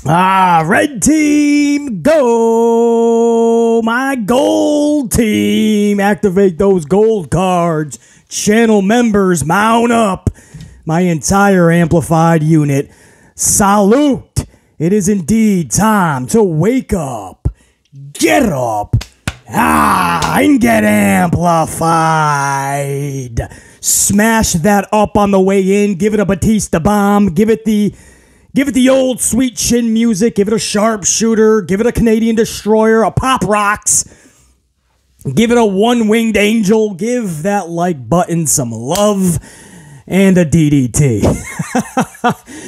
Red team, go! My gold team, activate those gold cards. Channel members, mount up. My entire amplified unit, salute. It is indeed time to wake up, get up, and get amplified. Smash that up on the way in. Give it a Batista bomb. Give it the old sweet chin music. Give it a sharpshooter. Give it a Canadian destroyer. A pop rocks. Give it a one-winged angel. Give that like button some love. And a DDT.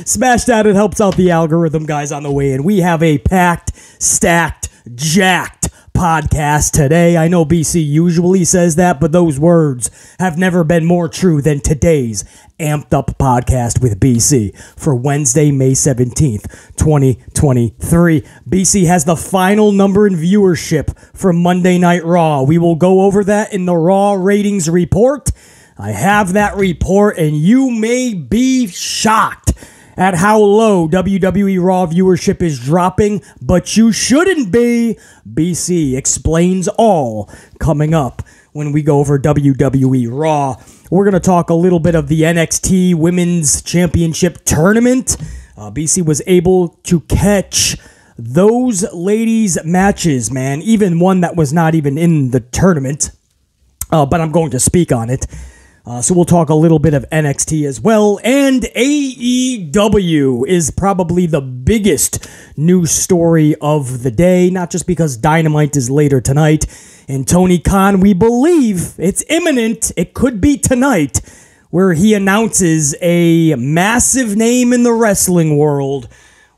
Smash that. It helps out the algorithm, guys, on the way in. We have a packed, stacked, jacked podcast today. I know BC usually says that, but those words have never been more true than today's amped up podcast with BC for Wednesday, May 17th, 2023. BC has the final number in viewership for Monday Night Raw. We will go over that in the Raw Ratings report. I have that report, and you may be shocked at how low WWE Raw viewership is dropping, but you shouldn't be. BC explains all coming up when we go over WWE Raw. We're going to talk a little bit of the NXT Women's Championship Tournament. BC was able to catch those ladies' matches, man, even one that was not even in the tournament, but I'm going to speak on it. So we'll talk a little bit of NXT as well. And AEW is probably the biggest news story of the day, not just because Dynamite is later tonight. And Tony Khan, we believe it's imminent. It could be tonight, where he announces a massive name in the wrestling world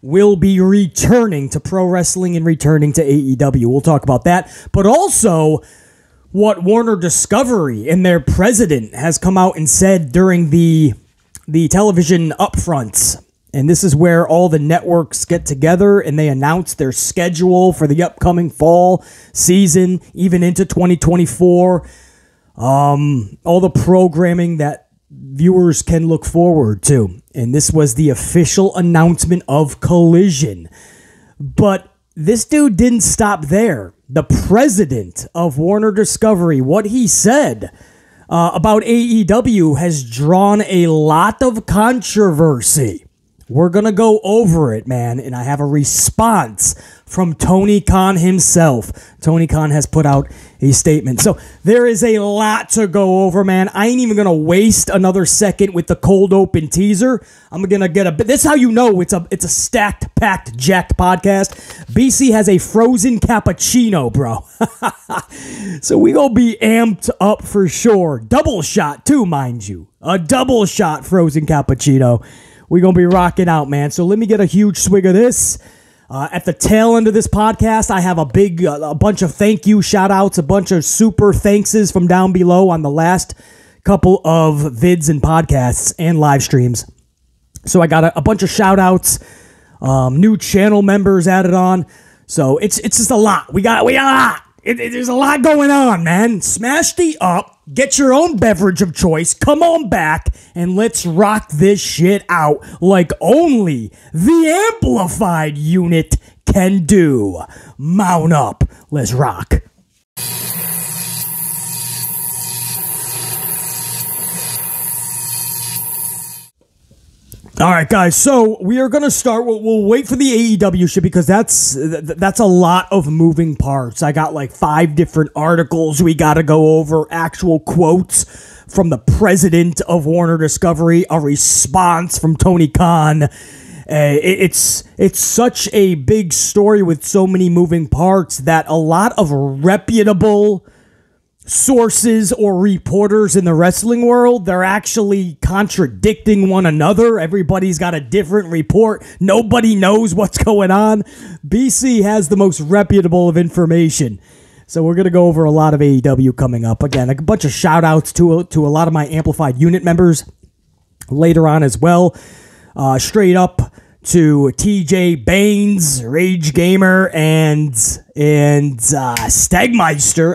will be returning to pro wrestling and returning to AEW. We'll talk about that. But also what Warner Discovery and their president has come out and said during the television upfronts. And this is where all the networks get together and they announce their schedule for the upcoming fall season, even into 2024. All the programming that viewers can look forward to. And this was the official announcement of Collision. But this dude didn't stop there. The president of Warner Discovery, what he said about AEW has drawn a lot of controversy. We're going to go over it, man, and I have a response from Tony Khan himself. Tony Khan has put out a statement. So there is a lot to go over, man. I ain't even going to waste another second with the cold open teaser. I'm going to get this is how you know it's a stacked, packed, jacked podcast. BC has a frozen cappuccino, bro. So we going to be amped up for sure. Double shot, too, mind you. A double shot frozen cappuccino. We're going to be rocking out, man. So let me get a huge swig of this. At the tail end of this podcast, I have a bunch of thank you shout outs, a bunch of super thankses from down below on the last couple of vids and podcasts and live streams. So I got a bunch of shout outs, new channel members added on. So it's just a lot. We got a lot. There's a lot going on, man. Smash the up. Get your own beverage of choice. Come on back and let's rock this shit out like only the amplified unit can do. Mount up. Let's rock. All right, guys, so we are going to start. We'll wait for the AEW shit because that's a lot of moving parts. I got like 5 different articles we got to go over, actual quotes from the president of Warner Discovery, a response from Tony Khan. It's such a big story with so many moving parts that a lot of reputable sources or reporters in the wrestling world, they're actually contradicting one another. Everybody's got a different report. Nobody knows what's going on. BC has the most reputable of information. So we're going to go over a lot of AEW coming up. Again, a bunch of shout outs to a lot of my amplified unit members later on as well. Straight up to TJ Baines, Rage Gamer, and Stegmeister,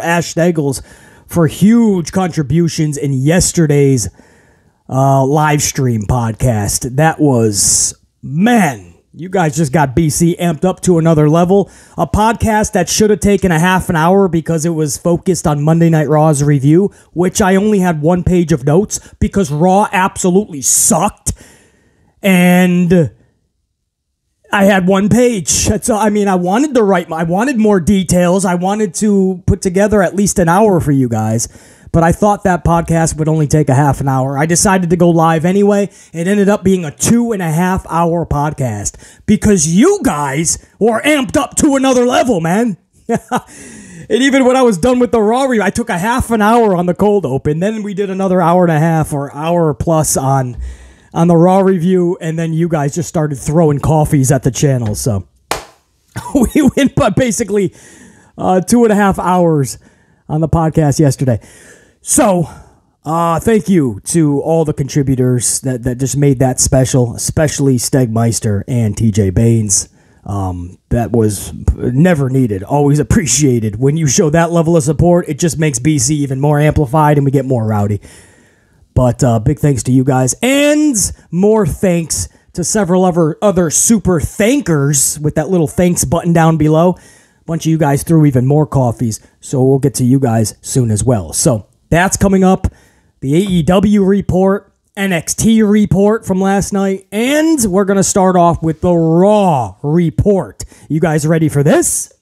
Ash Steggles, for huge contributions in yesterday's live stream podcast. That was, man, You guys just got BC amped up to another level. A podcast that should have taken a half an hour because it was focused on Monday Night Raw's review, which I only had one page of notes because Raw absolutely sucked. And I had one page. I wanted to write, I wanted more details. I wanted to put together at least an hour for you guys. But I thought that podcast would only take a half an hour. I decided to go live anyway. It ended up being a 2.5 hour podcast because you guys were amped up to another level, man. And even when I was done with the Raw review, I took a half an hour on the cold open. Then we did another hour and a half or hour plus on the Raw review. And then you guys just started throwing coffees at the channel. So we went by basically 2.5 hours on the podcast yesterday. So, thank you to all the contributors that just made that special, especially Stegmeister and TJ Baines. That was never needed, always appreciated. When you show that level of support, it just makes BC even more amplified and we get more rowdy. But big thanks to you guys, and more thanks to several other super thankers with that little thanks button down below. A bunch of you guys threw even more coffees, so we'll get to you guys soon as well. So that's coming up. The AEW report, NXT report from last night, and we're going to start off with the Raw report. You guys ready for this?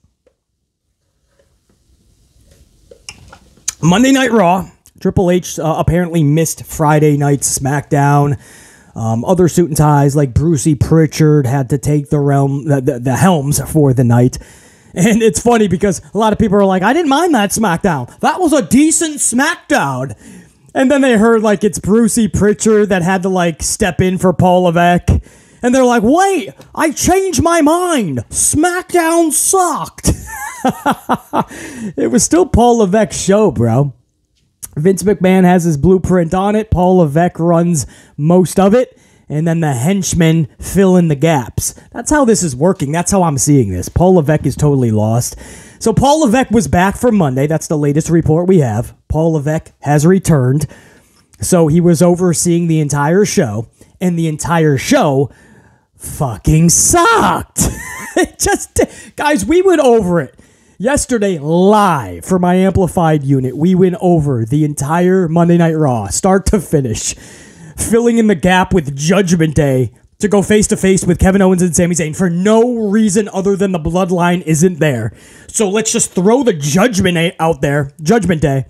Monday Night Raw. Triple H apparently missed Friday night's SmackDown. Other suit and ties like Brucey Pritchard had to take the helms for the night. And it's funny because a lot of people are like, I didn't mind that SmackDown. That was a decent SmackDown. And then they heard like it's Brucey Pritchard that had to like step in for Paul Levesque. And they're like, wait, I changed my mind. SmackDown sucked. It was still Paul Levesque's show, bro. Vince McMahon has his blueprint on it. Paul Levesque runs most of it. And then the henchmen fill in the gaps. That's how this is working. That's how I'm seeing this. Paul Levesque is totally lost. So Paul Levesque was back for Monday. That's the latest report we have. Paul Levesque has returned. So he was overseeing the entire show. And the entire show fucking sucked. Guys, we went over it. Yesterday, live for my amplified unit, we went over the entire Monday Night Raw, start to finish, filling in the gap with Judgment Day to go face-to-face with Kevin Owens and Sami Zayn for no reason other than the bloodline isn't there. So let's just throw the Judgment Day out there, Judgment Day,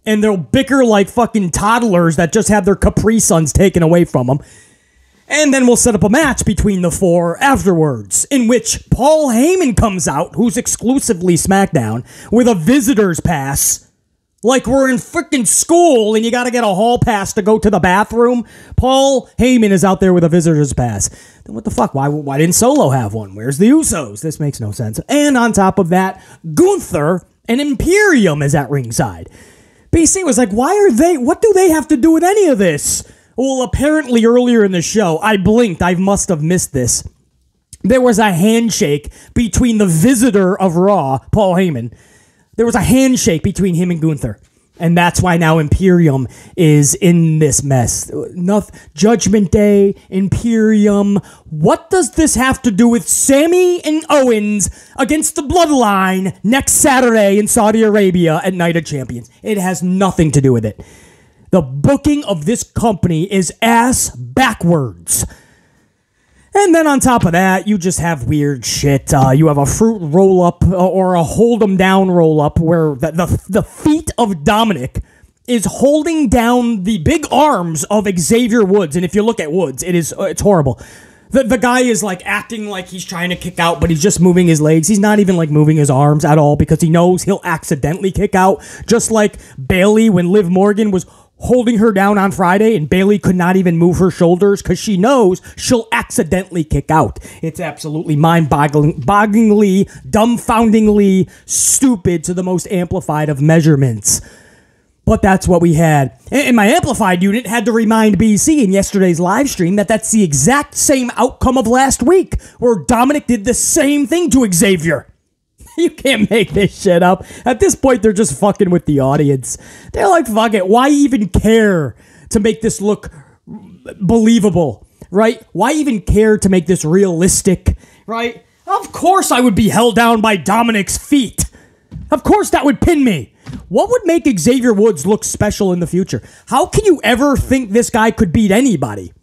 and they'll bicker like fucking toddlers that just had their Capri Suns taken away from them. And then we'll set up a match between the four afterwards, in which Paul Heyman comes out, who's exclusively SmackDown, with a visitor's pass. Like we're in freaking school and you gotta get a hall pass to go to the bathroom. Paul Heyman is out there with a visitor's pass. Then what the fuck? Why didn't Solo have one? Where's the Usos? This makes no sense. And on top of that, Gunther and Imperium is at ringside. BC was like, what do they have to do with any of this? Well, apparently earlier in the show, I blinked. I must have missed this. There was a handshake between the visitor of Raw, Paul Heyman. There was a handshake between him and Gunther. And that's why now Imperium is in this mess. Judgment Day, Imperium. What does this have to do with Sami and Owens against the Bloodline next Saturday in Saudi Arabia at Night of Champions? It has nothing to do with it. The booking of this company is ass backwards. And then on top of that, you just have weird shit. You have a fruit roll-up or a hold-em-down roll-up where the feet of Dominic is holding down the big arms of Xavier Woods. And if you look at Woods, it's horrible. The guy is like acting like he's trying to kick out, but he's just moving his legs. He's not even like moving his arms at all because he knows he'll accidentally kick out. Just like Bayley when Liv Morgan was holding her down on Friday and Bayley could not even move her shoulders because she knows she'll accidentally kick out. It's absolutely mind-bogglingly, dumbfoundingly stupid to the most amplified of measurements. But that's what we had. And my amplified unit had to remind BC in yesterday's live stream that that's the exact same outcome of last week, where Dominic did the same thing to Xavier. You can't make this shit up. At this point, they're just fucking with the audience. They're like, fuck it. Why even care to make this look believable? right? Why even care to make this realistic, right? Of course I would be held down by Dominic's feet. Of course that would pin me. What would make Xavier Woods look special in the future? How can you ever think this guy could beat anybody?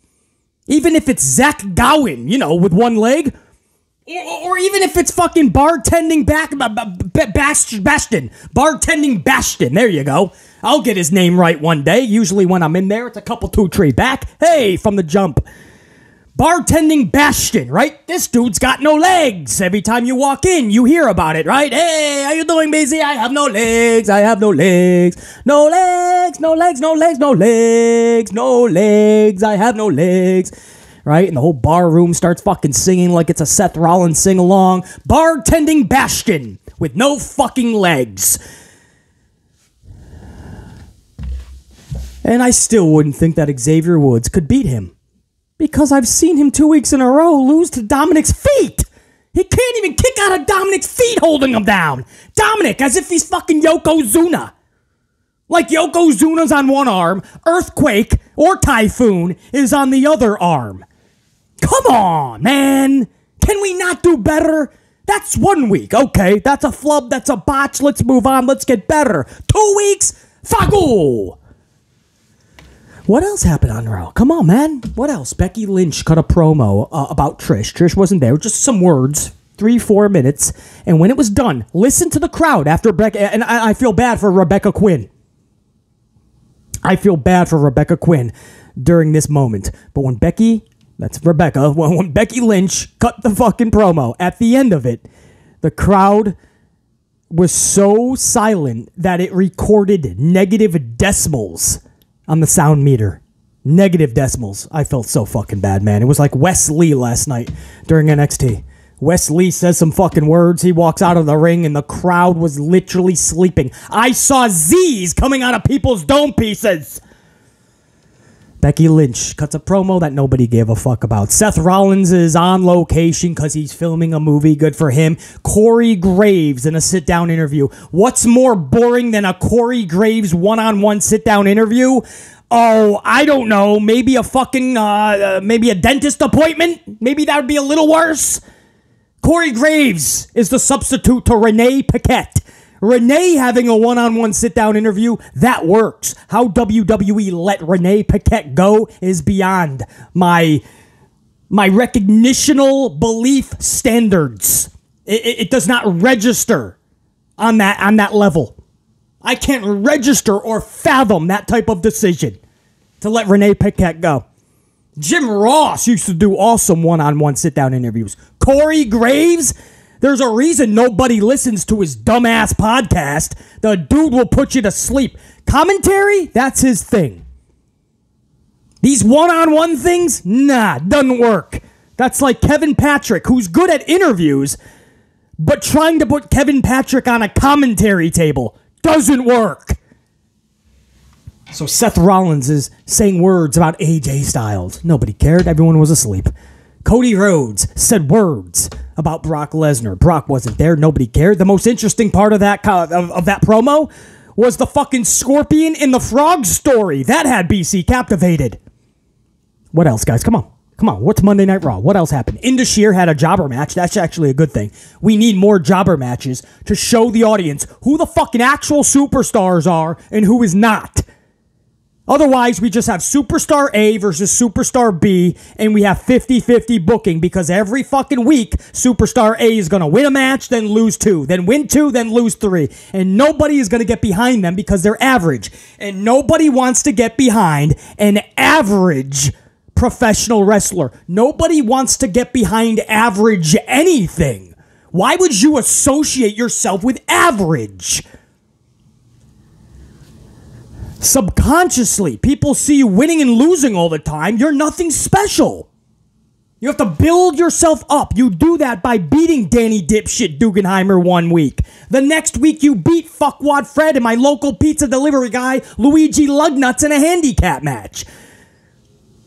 Even if it's Zach Gowen, with one leg? Or even if it's fucking bartending Bastion. Bartending Bastion. There you go. I'll get his name right one day. Usually when I'm in there, it's a couple 2-3 back. Hey, from the jump. Bartending Bastion, right? This dude's got no legs. Every time you walk in, you hear about it, right? Hey, how you doing, Busy? I have no legs. I have no legs. No legs, no legs, no legs, no legs, no legs. I have no legs. Right? And the whole bar room starts fucking singing like it's a Seth Rollins sing-along. Bartending Bastion with no fucking legs. And I still wouldn't think that Xavier Woods could beat him. Because I've seen him 2 weeks in a row lose to Dominic's feet. He can't even kick out of Dominic's feet holding him down. Dominic, as if he's fucking Yokozuna. Like Yokozuna's on one arm, Earthquake or Typhoon is on the other arm. Come on, man. Can we not do better? That's 1 week. Okay, that's a flub, that's a botch. Let's move on. Let's get better. 2 weeks? Fago! What else happened on Raw? Come on, man. What else? Becky Lynch cut a promo about Trish. Trish wasn't there. Just some words. 3-4 minutes. And when it was done, listen to the crowd after Becky. And I feel bad for Rebecca Quinn. I feel bad for Rebecca Quinn during this moment. But when Becky Lynch cut the fucking promo, at the end of it, the crowd was so silent that it recorded negative decimals on the sound meter. Negative decimals. I felt so fucking bad, man. It was like Wes Lee last night during NXT. Wes Lee says some fucking words. He walks out of the ring and the crowd was literally sleeping. I saw Z's coming out of people's dome pieces. Becky Lynch cuts a promo that nobody gave a fuck about. Seth Rollins is on location because he's filming a movie. Good for him. Corey Graves in a sit-down interview. What's more boring than a Corey Graves one-on-one sit-down interview? Oh, I don't know. Maybe a fucking, maybe a dentist appointment? Maybe that would be a little worse. Corey Graves is the substitute to Renee Paquette. Renee having a one-on-one sit-down interview, that works. How WWE let Renee Paquette go is beyond my recognitional belief standards. It does not register on that level. I can't register or fathom that type of decision to let Renee Paquette go. Jim Ross used to do awesome one-on-one sit-down interviews. Corey Graves, there's a reason nobody listens to his dumbass podcast. The dude will put you to sleep. Commentary, that's his thing. These one-on-one things, nah, doesn't work. That's like Kevin Patrick, who's good at interviews, but trying to put Kevin Patrick on a commentary table doesn't work. So Seth Rollins is saying words about AJ Styles. Nobody cared. Everyone was asleep. Cody Rhodes said words about Brock Lesnar. Brock wasn't there. Nobody cared. The most interesting part of that promo was the fucking Scorpion and the Frog story. That had BC captivated. What else, guys? Come on. What's Monday Night Raw? What else happened? Indus Sher had a jobber match. That's actually a good thing. We need more jobber matches to show the audience who the fucking actual superstars are and who is not. Otherwise, we just have Superstar A versus Superstar B, and we have 50-50 booking because every fucking week, Superstar A is going to win a match, then lose 2, then win 2, then lose 3. And nobody is going to get behind them because they're average. And nobody wants to get behind an average professional wrestler. Nobody wants to get behind average anything. Why would you associate yourself with average? Subconsciously, people see you winning and losing all the time. You're nothing special. You have to build yourself up. You do that by beating Danny Dipshit Dugenheimer 1 week. The next week, you beat Fuckwad Fred and my local pizza delivery guy, Luigi Lugnuts, in a handicap match.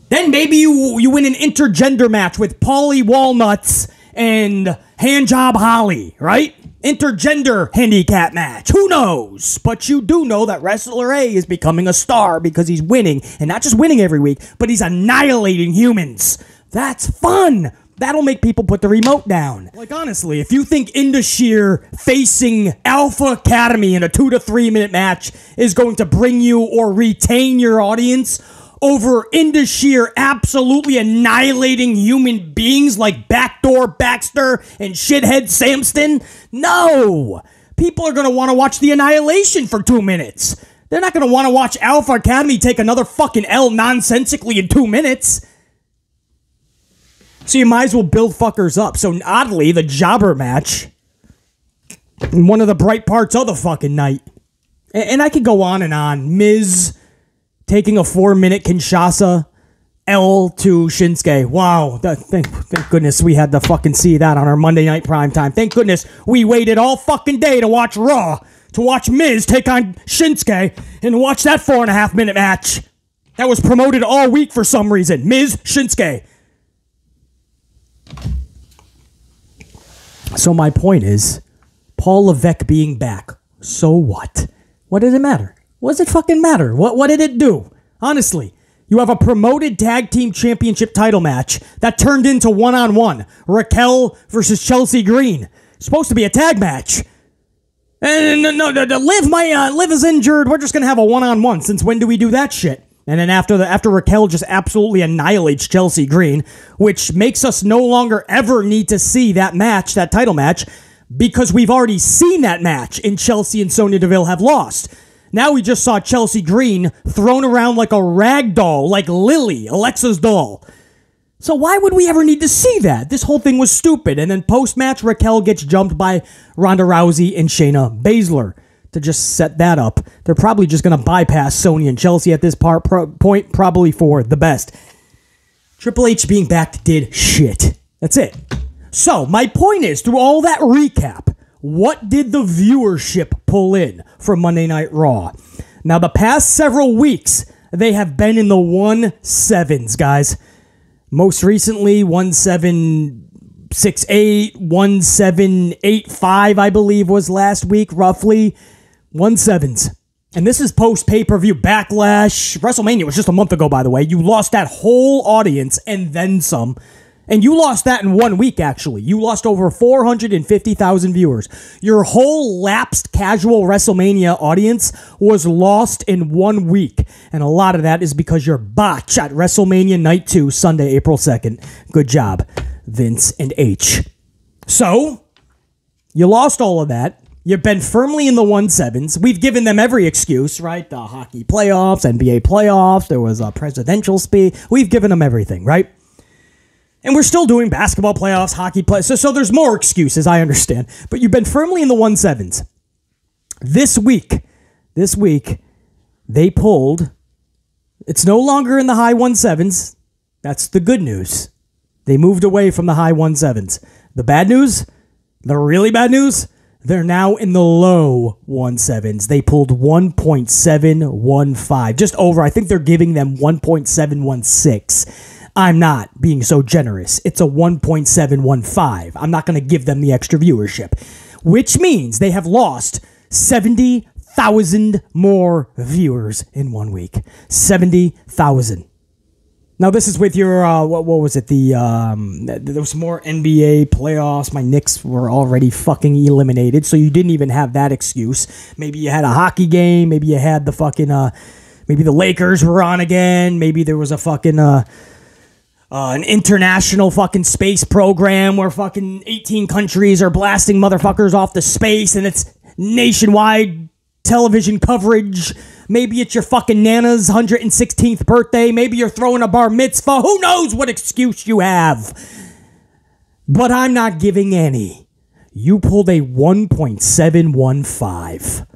Then maybe you win an intergender match with Paulie Walnuts and Handjob Holly, right? intergender handicap match. Who knows? But you do know that Wrestler A is becoming a star because he's winning. And not just winning every week, but he's annihilating humans. That's fun. That'll make people put the remote down. Like, honestly, if you think Indashir facing Alpha Academy in a 2 to 3 minute match is going to bring you or retain your audience over Indashir absolutely annihilating human beings like Backdoor Baxter and Shithead Samston, no! People are going to want to watch the annihilation for 2 minutes. They're not going to want to watch Alpha Academy take another fucking L nonsensically in 2 minutes. So you might as well build fuckers up. So oddly, the jobber match, one of the bright parts of the fucking night. And I could go on and on. Miz taking a 4-minute Kinshasa L to Shinsuke. Wow. Thank goodness we had to fucking see that on our Monday night primetime. Thank goodness we waited all fucking day to watch Raw, to watch Miz take on Shinsuke, and watch that 4.5 minute match. That was promoted all week for some reason. Miz, Shinsuke. So my point is, Paul Levesque being back, so what? What does it matter? What does it fucking matter? What did it do? Honestly, you have a promoted tag team championship title match that turned into one-on-one. Raquel versus Chelsea Green. Supposed to be a tag match. And no, Liv is injured. We're just going to have a one-on-one. Since when do we do that shit? And then after Raquel just absolutely annihilates Chelsea Green, which makes us no longer ever need to see that match, that title match, because we've already seen that match and Chelsea and Sonya Deville have lost. Now we just saw Chelsea Green thrown around like a rag doll, like Lily, Alexa's doll. So why would we ever need to see that? This whole thing was stupid. And then post-match, Raquel gets jumped by Ronda Rousey and Shayna Baszler. To just set that up, they're probably just going to bypass Sonya and Chelsea at this point, probably for the best. Triple H being back did shit. That's it. So, my point is, through all that recap, what did the viewership pull in from Monday Night Raw? Now, the past several weeks, they have been in the 1.7s, guys. Most recently, 1.768, 1.785, I believe, was last week, roughly. 1.7s. And this is post-pay-per-view Backlash. WrestleMania was just a month ago, by the way. You lost that whole audience and then some. And you lost that in 1 week, actually. You lost over 450,000 viewers. Your whole lapsed casual WrestleMania audience was lost in 1 week. And a lot of that is because your botch at WrestleMania Night 2, Sunday, April 2nd. Good job, Vince and H. So, you lost all of that. You've been firmly in the 1.7s. We've given them every excuse, right? The hockey playoffs, NBA playoffs, there was a presidential speech. We've given them everything, right? And we're still doing basketball playoffs, hockey playoffs. So there's more excuses, I understand. But you've been firmly in the 1.7s. This week, they pulled. It's no longer in the high 1.7s. That's the good news. They moved away from the high 1.7s. The bad news, the really bad news, they're now in the low 1.7s. They pulled 1.715. Just over. I think they're giving them 1.716. I'm not being so generous. It's a 1.715. I'm not going to give them the extra viewership. Which means they have lost 70,000 more viewers in 1 week. 70,000. Now, this is with your, what was it? There was more NBA playoffs. My Knicks were already fucking eliminated, so you didn't even have that excuse. Maybe you had a hockey game. Maybe you had the fucking, maybe the Lakers were on again. Maybe there was a fucking, an international fucking space program where fucking 18 countries are blasting motherfuckers off to space, and it's nationwide television coverage. Maybe it's your fucking Nana's 116th birthday. Maybe you're throwing a bar mitzvah. Who knows what excuse you have? But I'm not giving any. You pulled a 1.715.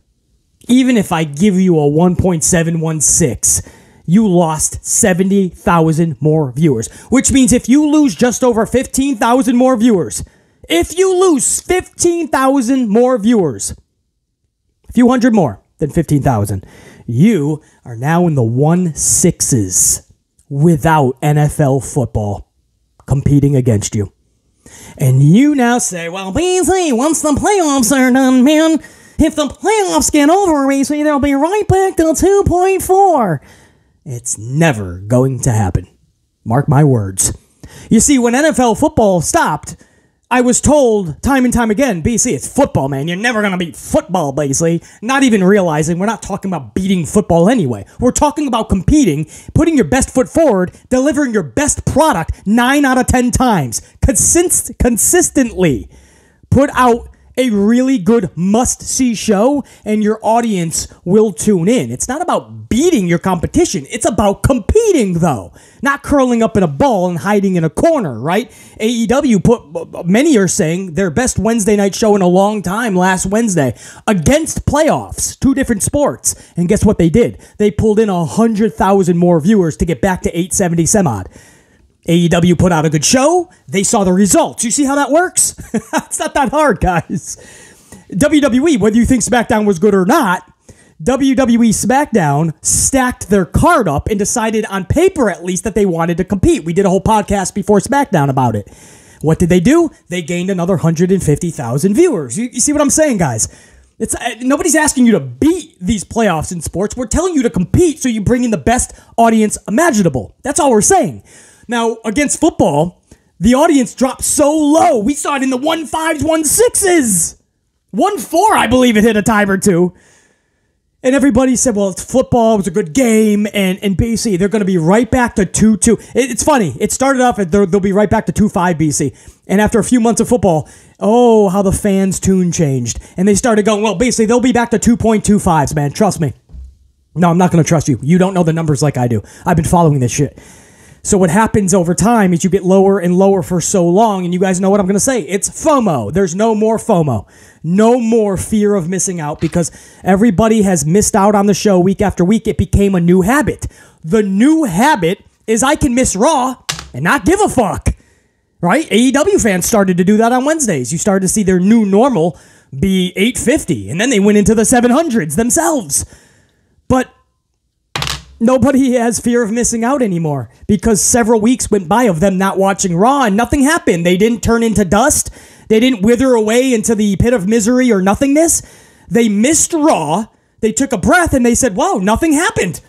Even if I give you a 1.716, you lost 70,000 more viewers. Which means if you lose just over 15,000 more viewers, a few hundred more than 15,000, you are now in the 1.6s without NFL football competing against you. And you now say, well, BC, once the playoffs are done, man, if the playoffs get over, BC, they'll be right back to 2.4. It's never going to happen. Mark my words. You see, when NFL football stopped, I was told time and time again, BC, it's football, man. You're never going to beat football, BC. Not even realizing we're not talking about beating football anyway. We're talking about competing, putting your best foot forward, delivering your best product 9 out of 10 times. Consistently put out a really good must-see show, and your audience will tune in. It's not about beating your competition. It's about competing, though. Not curling up in a ball and hiding in a corner, right? AEW many are saying their best Wednesday night show in a long time last Wednesday against playoffs, 2 different sports. And guess what they did? They pulled in 100,000 more viewers to get back to 870 some odd. AEW put out a good show. They saw the results. You see how that works? It's not that hard, guys. WWE, whether you think SmackDown was good or not, WWE SmackDown stacked their card up and decided on paper, at least, that they wanted to compete. We did a whole podcast before SmackDown about it. What did they do? They gained another 150,000 viewers. You see what I'm saying, guys? Nobody's asking you to beat these playoffs in sports. We're telling you to compete so you bring in the best audience imaginable. That's all we're saying. Now, against football, the audience dropped so low. We saw it in the 1.5s, 1.6s. 1.4, I believe it hit a time or two. And everybody said, well, it's football. It was a good game. And BC, they're going to be right back to 2-2. It's funny. It started off at they'll be right back to 2.5 BC. And after a few months of football, oh, how the fans' tune changed. And they started going, well, basically, they'll be back to 2.25s, man. Trust me. No, I'm not going to trust you. You don't know the numbers like I do. I've been following this shit. So what happens over time is you get lower and lower for so long, and you guys know what I'm going to say. It's FOMO. There's no more FOMO. No more fear of missing out because everybody has missed out on the show week after week. It became a new habit. The new habit is I can miss Raw and not give a fuck, right? AEW fans started to do that on Wednesdays. You started to see their new normal be 850, and then they went into the 700s themselves. But nobody has fear of missing out anymore because several weeks went by of them not watching Raw and nothing happened. They didn't turn into dust. They didn't wither away into the pit of misery or nothingness. They missed Raw. They took a breath and they said, "Whoa, nothing happened.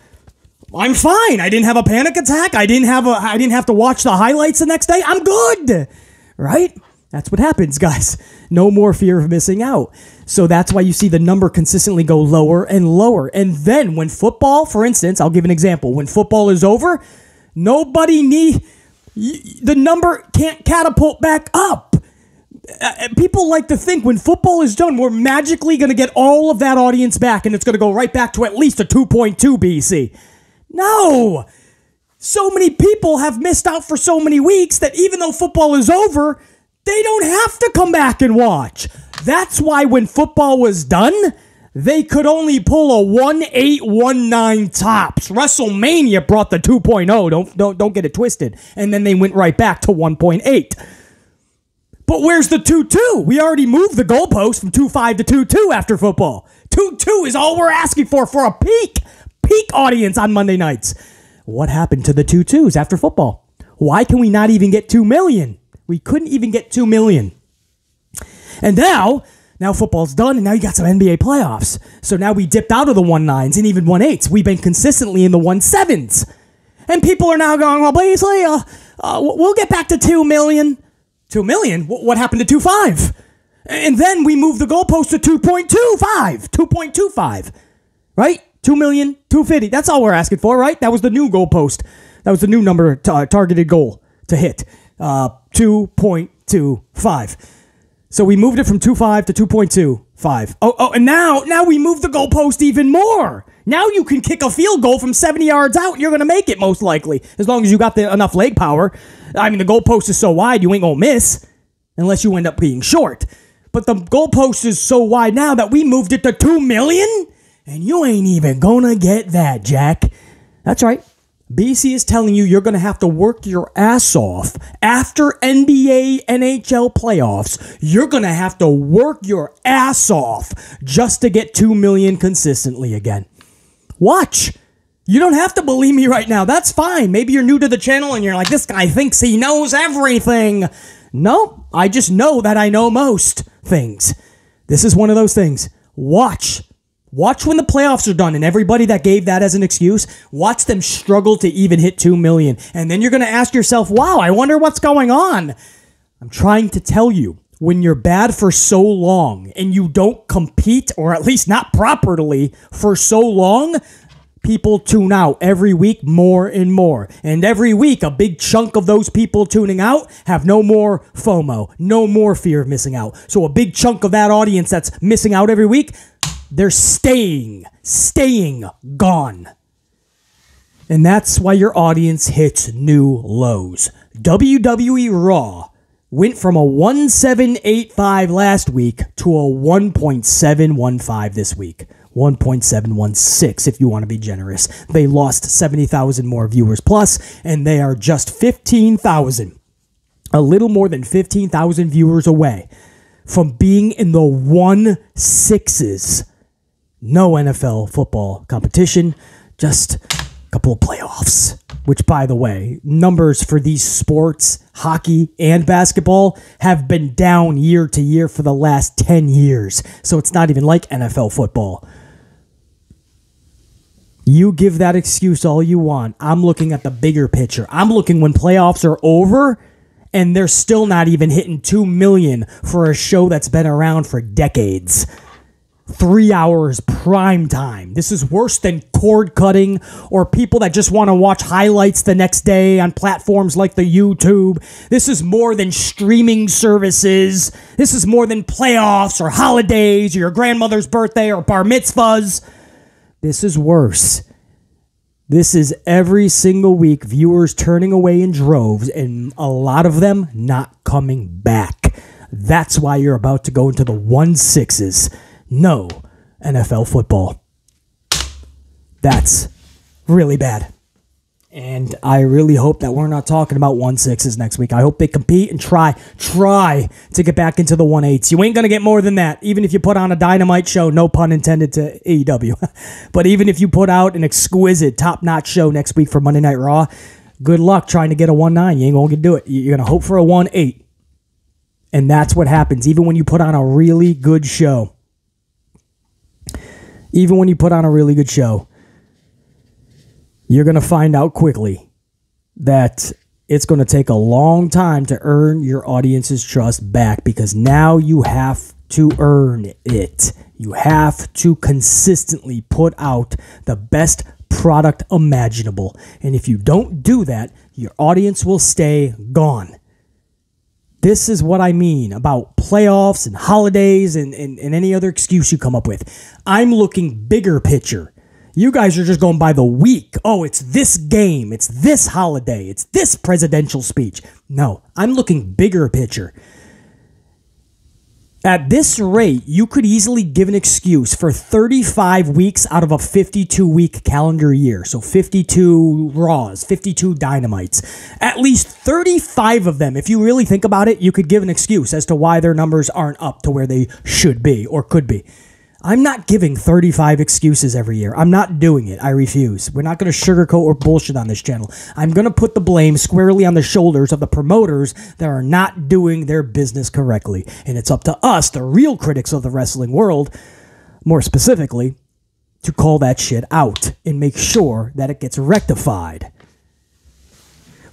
I'm fine. I didn't have a panic attack. I didn't have to watch the highlights the next day. I'm good." Right? That's what happens, guys. No more fear of missing out. So that's why you see the number consistently go lower and lower. And then when football, for instance, I'll give an example. When football is over, the number can't catapult back up. People like to think when football is done, we're magically going to get all of that audience back and it's going to go right back to at least a 2.2 BC. No! So many people have missed out for so many weeks that even though football is over, they don't have to come back and watch. That's why when football was done, they could only pull a 1.819 tops. WrestleMania brought the 2.0. Don't get it twisted. And then they went right back to 1.8. But where's the 2.2? We already moved the goalpost from 2.5 to 2.2 after football. 2.2 is all we're asking for a peak audience on Monday nights. What happened to the 2.2s after football? Why can we not even get 2 million? We couldn't even get 2 million. And now football's done, and now you got some NBA playoffs. So now we dipped out of the 1.9s and even 1.8s. We've been consistently in the 1.7s. And people are now going, well, basically, we'll get back to 2 million. 2 million? What happened to 2.5? And then we moved the goalpost to 2.25. 2.25. Right? 2 million, 250. That's all we're asking for, right? That was the new goalpost. That was the new number, targeted goal to hit. 2.25. So we moved it from 2.5 to 2.25. Oh, and now we moved the goalpost even more. Now you can kick a field goal from 70 yards out and you're going to make it most likely, as long as you got enough leg power. I mean, the goalpost is so wide you ain't going to miss unless you end up being short. But the goalpost is so wide now that we moved it to 2 million and you ain't even going to get that, Jack. That's right. BC is telling you you're going to have to work your ass off after NBA, NHL playoffs. You're going to have to work your ass off just to get 2 million consistently again. Watch. You don't have to believe me right now. That's fine. Maybe you're new to the channel and you're like, this guy thinks he knows everything. No, I just know that I know most things. This is one of those things. Watch when the playoffs are done, and everybody that gave that as an excuse, watch them struggle to even hit 2 million. And then you're going to ask yourself, wow, I wonder what's going on. I'm trying to tell you, when you're bad for so long and you don't compete, or at least not properly for so long, people tune out every week more and more. And every week, a big chunk of those people tuning out have no more FOMO, no more fear of missing out. So a big chunk of that audience that's missing out every week, they're staying gone. And that's why your audience hits new lows. WWE Raw went from a 1.785 last week to a 1.715 this week. 1.716 if you want to be generous. They lost 70,000 more viewers plus, and they are just 15,000, a little more than 15,000 viewers away from being in the 1/6s. No NFL football competition, just a couple of playoffs. Which, by the way, numbers for these sports, hockey and basketball, have been down year to year for the last 10 years. So it's not even like NFL football. You give that excuse all you want. I'm looking at the bigger picture. I'm looking when playoffs are over and they're still not even hitting 2 million for a show that's been around for decades. 3 hours prime time. This is worse than cord cutting or people that just want to watch highlights the next day on platforms like the YouTube. This is more than streaming services. This is more than playoffs or holidays or your grandmother's birthday or bar mitzvahs. This is worse. This is every single week viewers turning away in droves and a lot of them not coming back. That's why you're about to go into the 1/6s. No NFL football. That's really bad. And I really hope that we're not talking about 1/6s next week. I hope they compete and try to get back into the 1/8s. You ain't going to get more than that, even if you put on a dynamite show, no pun intended to AEW. But even if you put out an exquisite, top-notch show next week for Monday Night Raw, good luck trying to get a 1/9. You ain't going to do it. You're going to hope for a 1/8. And that's what happens, even when you put on a really good show. Even when you put on a really good show, you're going to find out quickly that it's going to take a long time to earn your audience's trust back, because now you have to earn it. You have to consistently put out the best product imaginable. And if you don't do that, your audience will stay gone. This is what I mean about playoffs and holidays and any other excuse you come up with. I'm looking bigger picture. You guys are just going by the week. Oh, it's this game. It's this holiday. It's this presidential speech. No, I'm looking bigger picture. At this rate, you could easily give an excuse for 35 weeks out of a 52-week calendar year. So 52 Raws, 52 Dynamites. At least 35 of them, if you really think about it, you could give an excuse as to why their numbers aren't up to where they should be or could be. I'm not giving 35 excuses every year. I'm not doing it. I refuse. We're not going to sugarcoat or bullshit on this channel. I'm going to put the blame squarely on the shoulders of the promoters that are not doing their business correctly. And it's up to us, the real critics of the wrestling world, more specifically, to call that shit out and make sure that it gets rectified.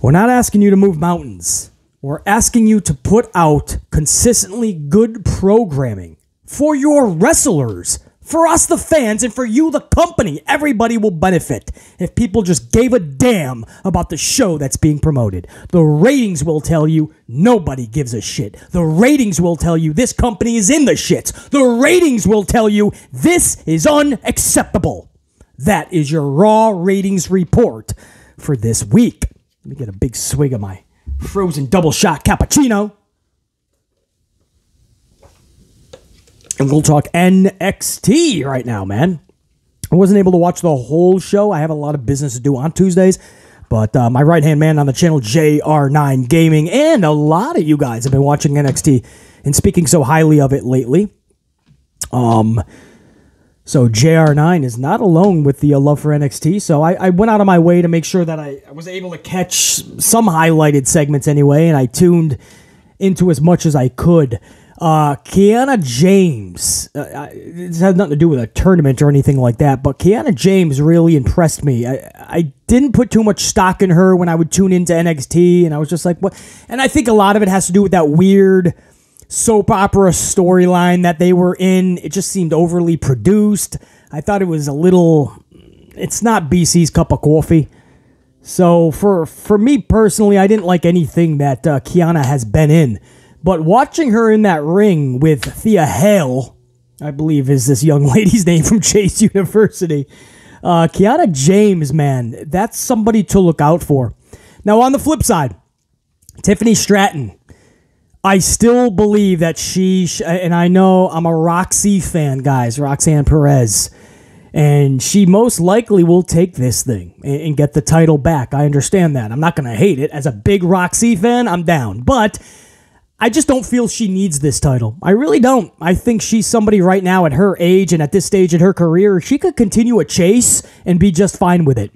We're not asking you to move mountains. We're asking you to put out consistently good programming for your wrestlers, for us the fans, and for you the company. Everybody will benefit if people just gave a damn about the show that's being promoted. The ratings will tell you nobody gives a shit. The ratings will tell you this company is in the shits. The ratings will tell you this is unacceptable. That is your Raw ratings report for this week. Let me get a big swig of my frozen double shot cappuccino. And we'll talk NXT right now, man. I wasn't able to watch the whole show. I have a lot of business to do on Tuesdays. But my right-hand man on the channel, JR9 Gaming, and a lot of you guys have been watching NXT and speaking so highly of it lately. So JR9 is not alone with the love for NXT. So I went out of my way to make sure that I was able to catch some highlighted segments anyway. And I tuned into as much as I could. Kiana James, this has nothing to do with a tournament or anything like that, but Kiana James really impressed me. I didn't put too much stock in her when I would tune into NXT, and I was just like, what? And I think a lot of it has to do with that weird soap opera storyline that they were in. It just seemed overly produced. I thought it was a little, it's not BC's cup of coffee. So for me personally, I didn't like anything that Kiana has been in. But watching her in that ring with Thea Hale, I believe is this young lady's name from Chase University, Kiana James, man, that's somebody to look out for. Now, on the flip side, Tiffany Stratton, I still believe that and I know I'm a Roxy fan, guys, Roxanne Perez, and she most likely will take this thing and get the title back. I understand that. I'm not going to hate it. As a big Roxy fan, I'm down. But I just don't feel she needs this title. I really don't. I think she's somebody right now at her age and at this stage in her career, she could continue a chase and be just fine with it.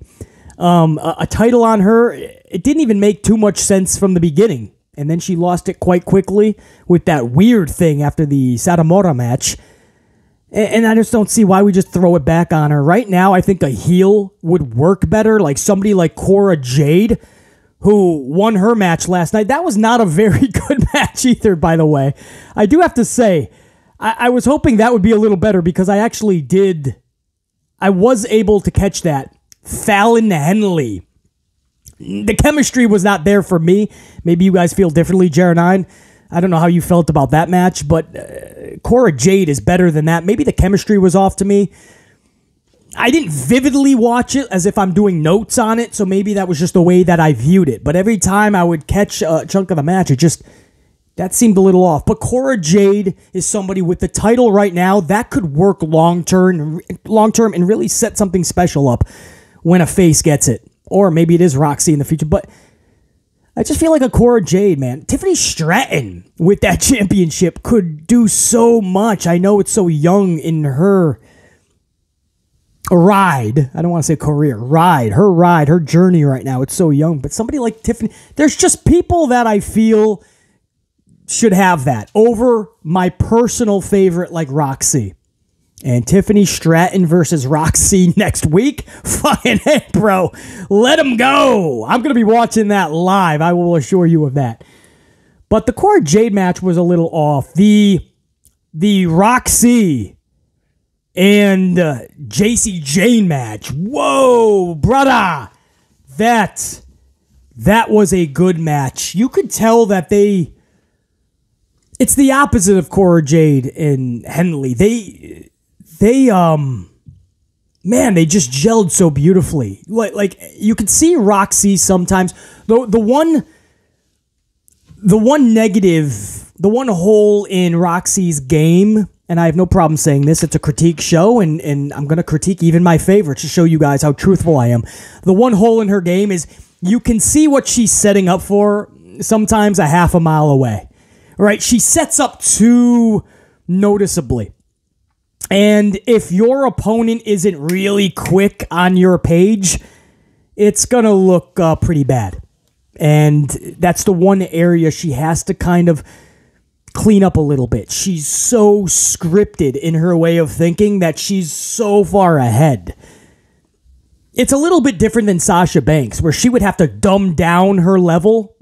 A title on her, it didn't even make too much sense from the beginning. And then she lost it quite quickly with that weird thing after the Satomura match. And I just don't see why we just throw it back on her. Right now, I think a heel would work better, like somebody like Cora Jade, who won her match last night. That was not a very good match either, by the way. I do have to say, I was hoping that would be a little better because I was able to catch that. Fallon Henley. The chemistry was not there for me. Maybe you guys feel differently, Jared9. I don't know how you felt about that match, but Cora Jade is better than that. Maybe the chemistry was off to me. I didn't vividly watch it as if I'm doing notes on it, so maybe that was just the way that I viewed it. But every time I would catch a chunk of the match, that seemed a little off. But Cora Jade is somebody with the title right now that could work long-term and really set something special up when a face gets it. Or maybe it is Roxy in the future. But I just feel like a Cora Jade, man. Tiffany Stratton with that championship could do so much. I know it's so young in her ride. I don't want to say career. Her journey right now. It's so young. But somebody like Tiffany, there's just people that I feel should have that over my personal favorite like Roxy. And Tiffany Stratton versus Roxy next week? Fucking hey, bro. Let them go. I'm going to be watching that live. I will assure you of that. But the Cora Jade match was a little off. The Roxy and JC Jane match. Whoa, brother. That was a good match. You could tell that it's the opposite of Cora Jade and Henley. They just gelled so beautifully. Like you could see Roxy sometimes. The one hole in Roxy's game, and I have no problem saying this, it's a critique show, and I'm going to critique even my favorites to show you guys how truthful I am. The one hole in her game is you can see what she's setting up for sometimes a half a mile away. Right? She sets up too noticeably. And if your opponent isn't really quick on your page, it's going to look pretty bad. And that's the one area she has to kind of clean up a little bit. She's so scripted in her way of thinking that she's so far ahead. It's a little bit different than Sasha Banks, where she would have to dumb down her level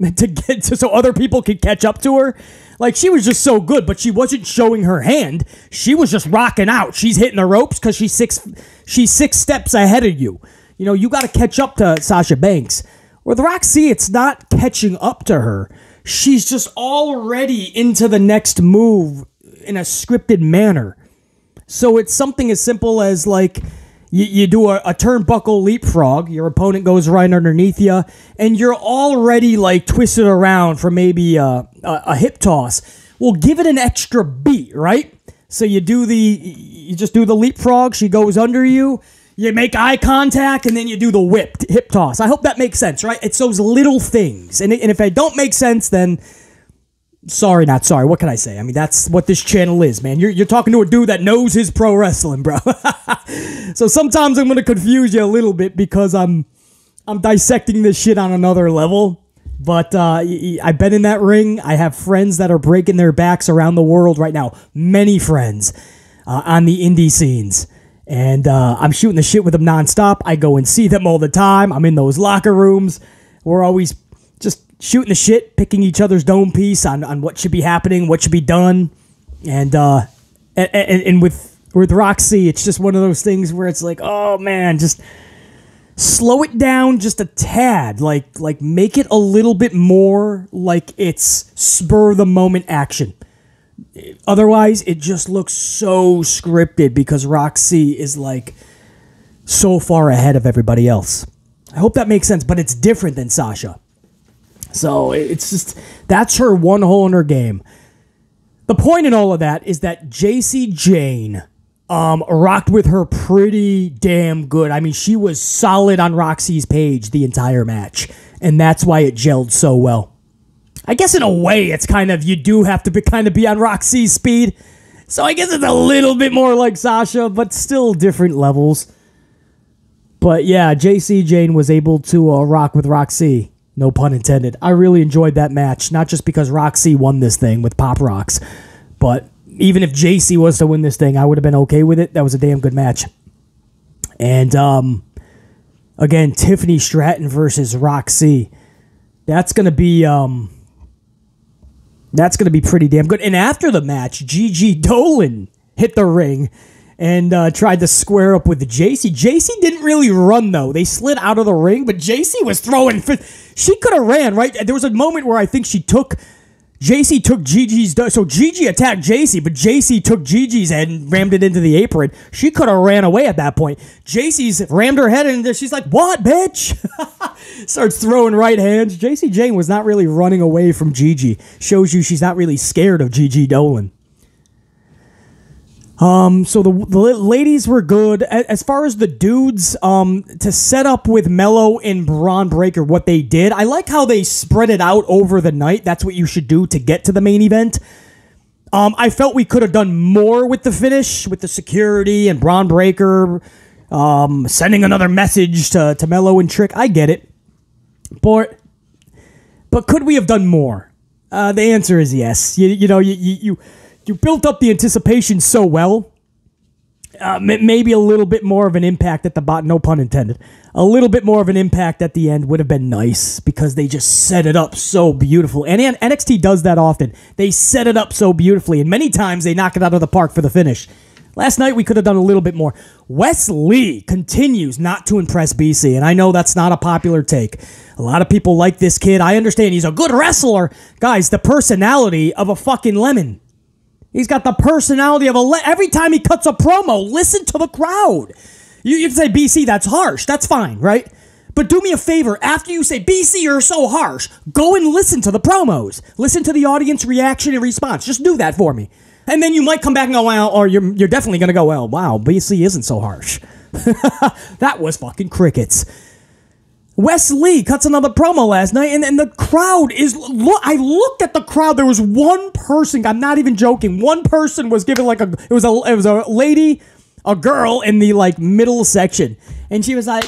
so other people could catch up to her. Like, she was just so good, but she wasn't showing her hand. She was just rocking out. She's hitting the ropes because she's six steps ahead of you. You know, you got to catch up to Sasha Banks. With Roxy, it's not catching up to her. She's just already into the next move in a scripted manner. So it's something as simple as, like, you do a turnbuckle leapfrog, your opponent goes right underneath you, and you're already, like, twisted around for maybe a hip toss. Well, give it an extra beat, right? So you just do the leapfrog, she goes under you, you make eye contact, and then you do the whipped hip toss. I hope that makes sense, right? It's those little things. And if they don't make sense, then sorry, not sorry. What can I say? I mean, that's what this channel is, man. You're talking to a dude that knows his pro wrestling, bro. So sometimes I'm going to confuse you a little bit because I'm dissecting this shit on another level. But I've been in that ring. I have friends that are breaking their backs around the world right now. Many friends on the indie scenes. And I'm shooting the shit with them nonstop. I go and see them all the time. I'm in those locker rooms. We're always just shooting the shit, picking each other's dome piece on what should be happening, what should be done. And with Roxy, it's just one of those things where it's like, oh man, just slow it down just a tad. Like make it a little bit more like it's spur of the moment action. Otherwise, it just looks so scripted because Roxy is like so far ahead of everybody else. I hope that makes sense, but it's different than Sasha. So it's just, that's her one hole in her game. The point in all of that is that JC Jane rocked with her pretty damn good. I mean, she was solid on Roxy's page the entire match, and that's why it gelled so well. I guess in a way, it's kind of, you do have to be on Roxy's speed. So I guess it's a little bit more like Sasha, but still different levels. But yeah, JC Jane was able to rock with Roxy. No pun intended. I really enjoyed that match, not just because Roxy won this thing with Pop Rocks, but even if JC was to win this thing, I would have been okay with it. That was a damn good match. And again, Tiffany Stratton versus Roxy. That's gonna be pretty damn good. And after the match, Gigi Dolan hit the ring and tried to square up with JC. JC didn't really run, though. They slid out of the ring, but JC was throwing. She could have ran, right? There was a moment where I think JC took Gigi's. So Gigi attacked JC, but JC took Gigi's head and rammed it into the apron. She could have ran away at that point. JC's rammed her head in there. She's like, "What, bitch?" Starts throwing right hands. JC Jane was not really running away from Gigi. Shows you she's not really scared of Gigi Dolan. So the ladies were good. As far as the dudes, to set up with Mello and Braun Breaker what they did, I like how they spread it out over the night. That's what you should do to get to the main event. I felt we could have done more with the finish, with the security and Braun Breaker sending another message to Mello and Trick. I get it. But could we have done more? The answer is yes. You built up the anticipation so well. Maybe a little bit more of an impact at the bottom, no pun intended. A little bit more of an impact at the end would have been nice because they just set it up so beautiful. And NXT does that often. They set it up so beautifully, and many times they knock it out of the park for the finish. Last night we could have done a little bit more. Wes Lee continues not to impress BC, and I know that's not a popular take. A lot of people like this kid. I understand he's a good wrestler. Guys, the personality of a fucking lemon. He's got the personality of every time he cuts a promo, listen to the crowd. You can say, BC, that's harsh. That's fine, right? But do me a favor. After you say, BC, you're so harsh, go and listen to the promos. Listen to the audience reaction and response. Just do that for me. And then you might come back and go, well, or you're definitely going to go, well, wow, BC isn't so harsh. That was fucking crickets. Wes Lee cuts another promo last night, and the crowd is... I looked at the crowd. There was one person, I'm not even joking, one person was giving like a... It was a lady, a girl in the like middle section, and she was like,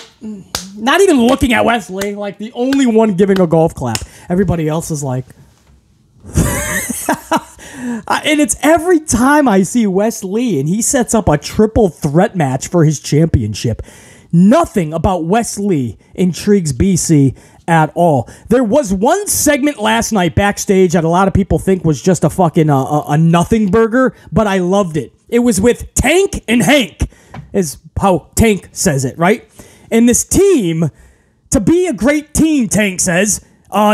not even looking at Wes Lee, like the only one giving a golf clap. Everybody else is like... And it's every time I see Wes Lee, and he sets up a triple threat match for his championship. Nothing about Wes Lee intrigues BC at all. There was one segment last night backstage that a lot of people think was just a fucking a nothing burger, but I loved it. It was with Tank and Hank, is how Tank says it, right? And this team, to be a great team, Tank says,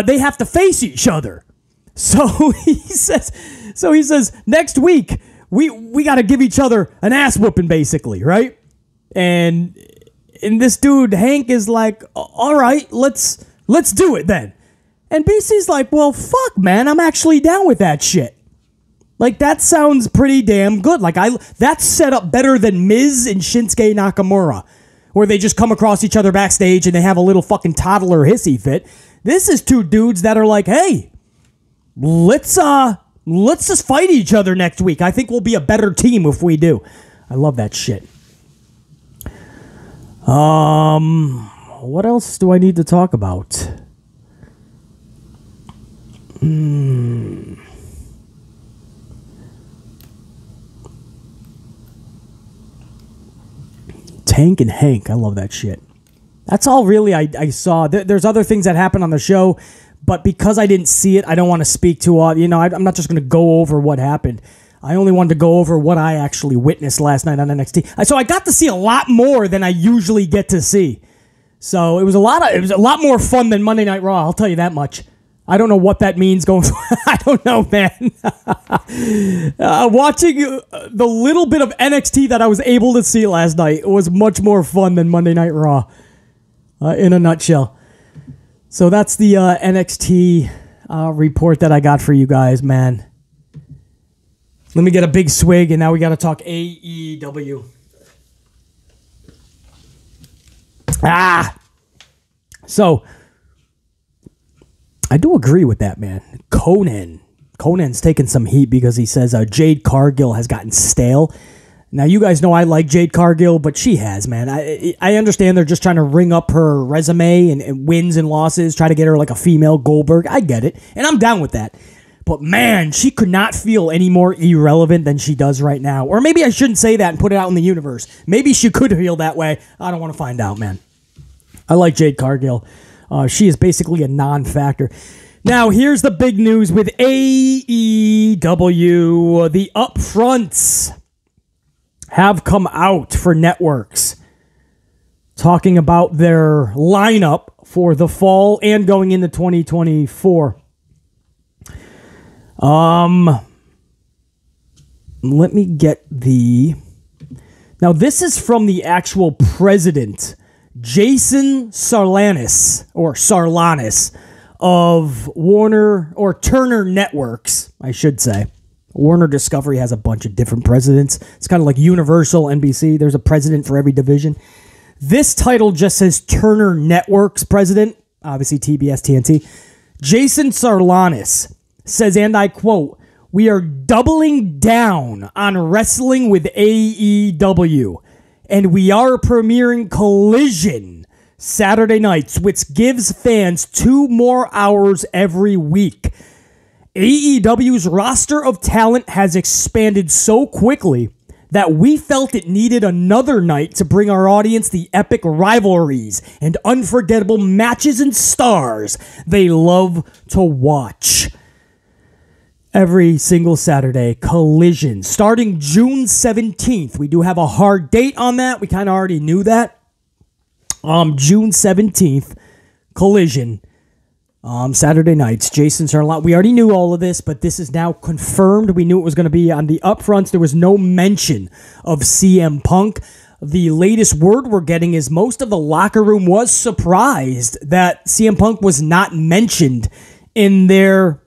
they have to face each other. So he says next week we got to give each other an ass whooping, basically, right? And this dude, Hank, is like, all right, let's do it then. And BC's like, well, fuck, man, I'm actually down with that shit. Like, that sounds pretty damn good. Like, that's set up better than Miz and Shinsuke Nakamura, where they just come across each other backstage and they have a little fucking toddler hissy fit. This is two dudes that are like, hey, let's just fight each other next week. I think we'll be a better team if we do. I love that shit. What else do I need to talk about? Tank and Hank. I love that shit. That's all really I saw. There's other things that happened on the show, but because I didn't see it, I don't want to speak to all. I'm not just going to go over what happened. I only wanted to go over what I actually witnessed last night on NXT. So I got to see a lot more than I usually get to see. So it was a lot more fun than Monday Night Raw. I'll tell you that much. I don't know what that means going. I don't know, man. Watching the little bit of NXT that I was able to see last night was much more fun than Monday Night Raw. In a nutshell. So that's the NXT report that I got for you guys, man. Let me get a big swig, and now we got to talk AEW. So I do agree with that, man. Conan's taking some heat because he says Jade Cargill has gotten stale. Now, you guys know I like Jade Cargill, but she has, man. I understand they're just trying to ring up her resume and wins and losses, try to get her like a female Goldberg. I get it, and I'm down with that. But, man, she could not feel any more irrelevant than she does right now. Or maybe I shouldn't say that and put it out in the universe. Maybe she could feel that way. I don't want to find out, man. I like Jade Cargill. She is basically a non-factor. Now, here's the big news with AEW. The upfronts have come out for networks, talking about their lineup for the fall and going into 2024. Let me get the... Now, this is from the actual president, Jason Sarlanis, of Warner, or Turner Networks, I should say. Warner Discovery has a bunch of different presidents. It's kind of like Universal, NBC. There's a president for every division. This title just says Turner Networks president, obviously TBS, TNT. Jason Sarlanis says, and I quote, "We are doubling down on wrestling with AEW, and we are premiering Collision Saturday nights, which gives fans 2 more hours every week. AEW's roster of talent has expanded so quickly that we felt it needed another night to bring our audience the epic rivalries and unforgettable matches and stars they love to watch. Every single Saturday, Collision, starting June 17th. We do have a hard date on that. We kind of already knew that. June 17th, Collision. Saturday nights, Jason Sarlanis. We already knew all of this, but this is now confirmed. We knew it was going to be on the upfronts. There was no mention of CM Punk. The latest word we're getting is most of the locker room was surprised that CM Punk was not mentioned in their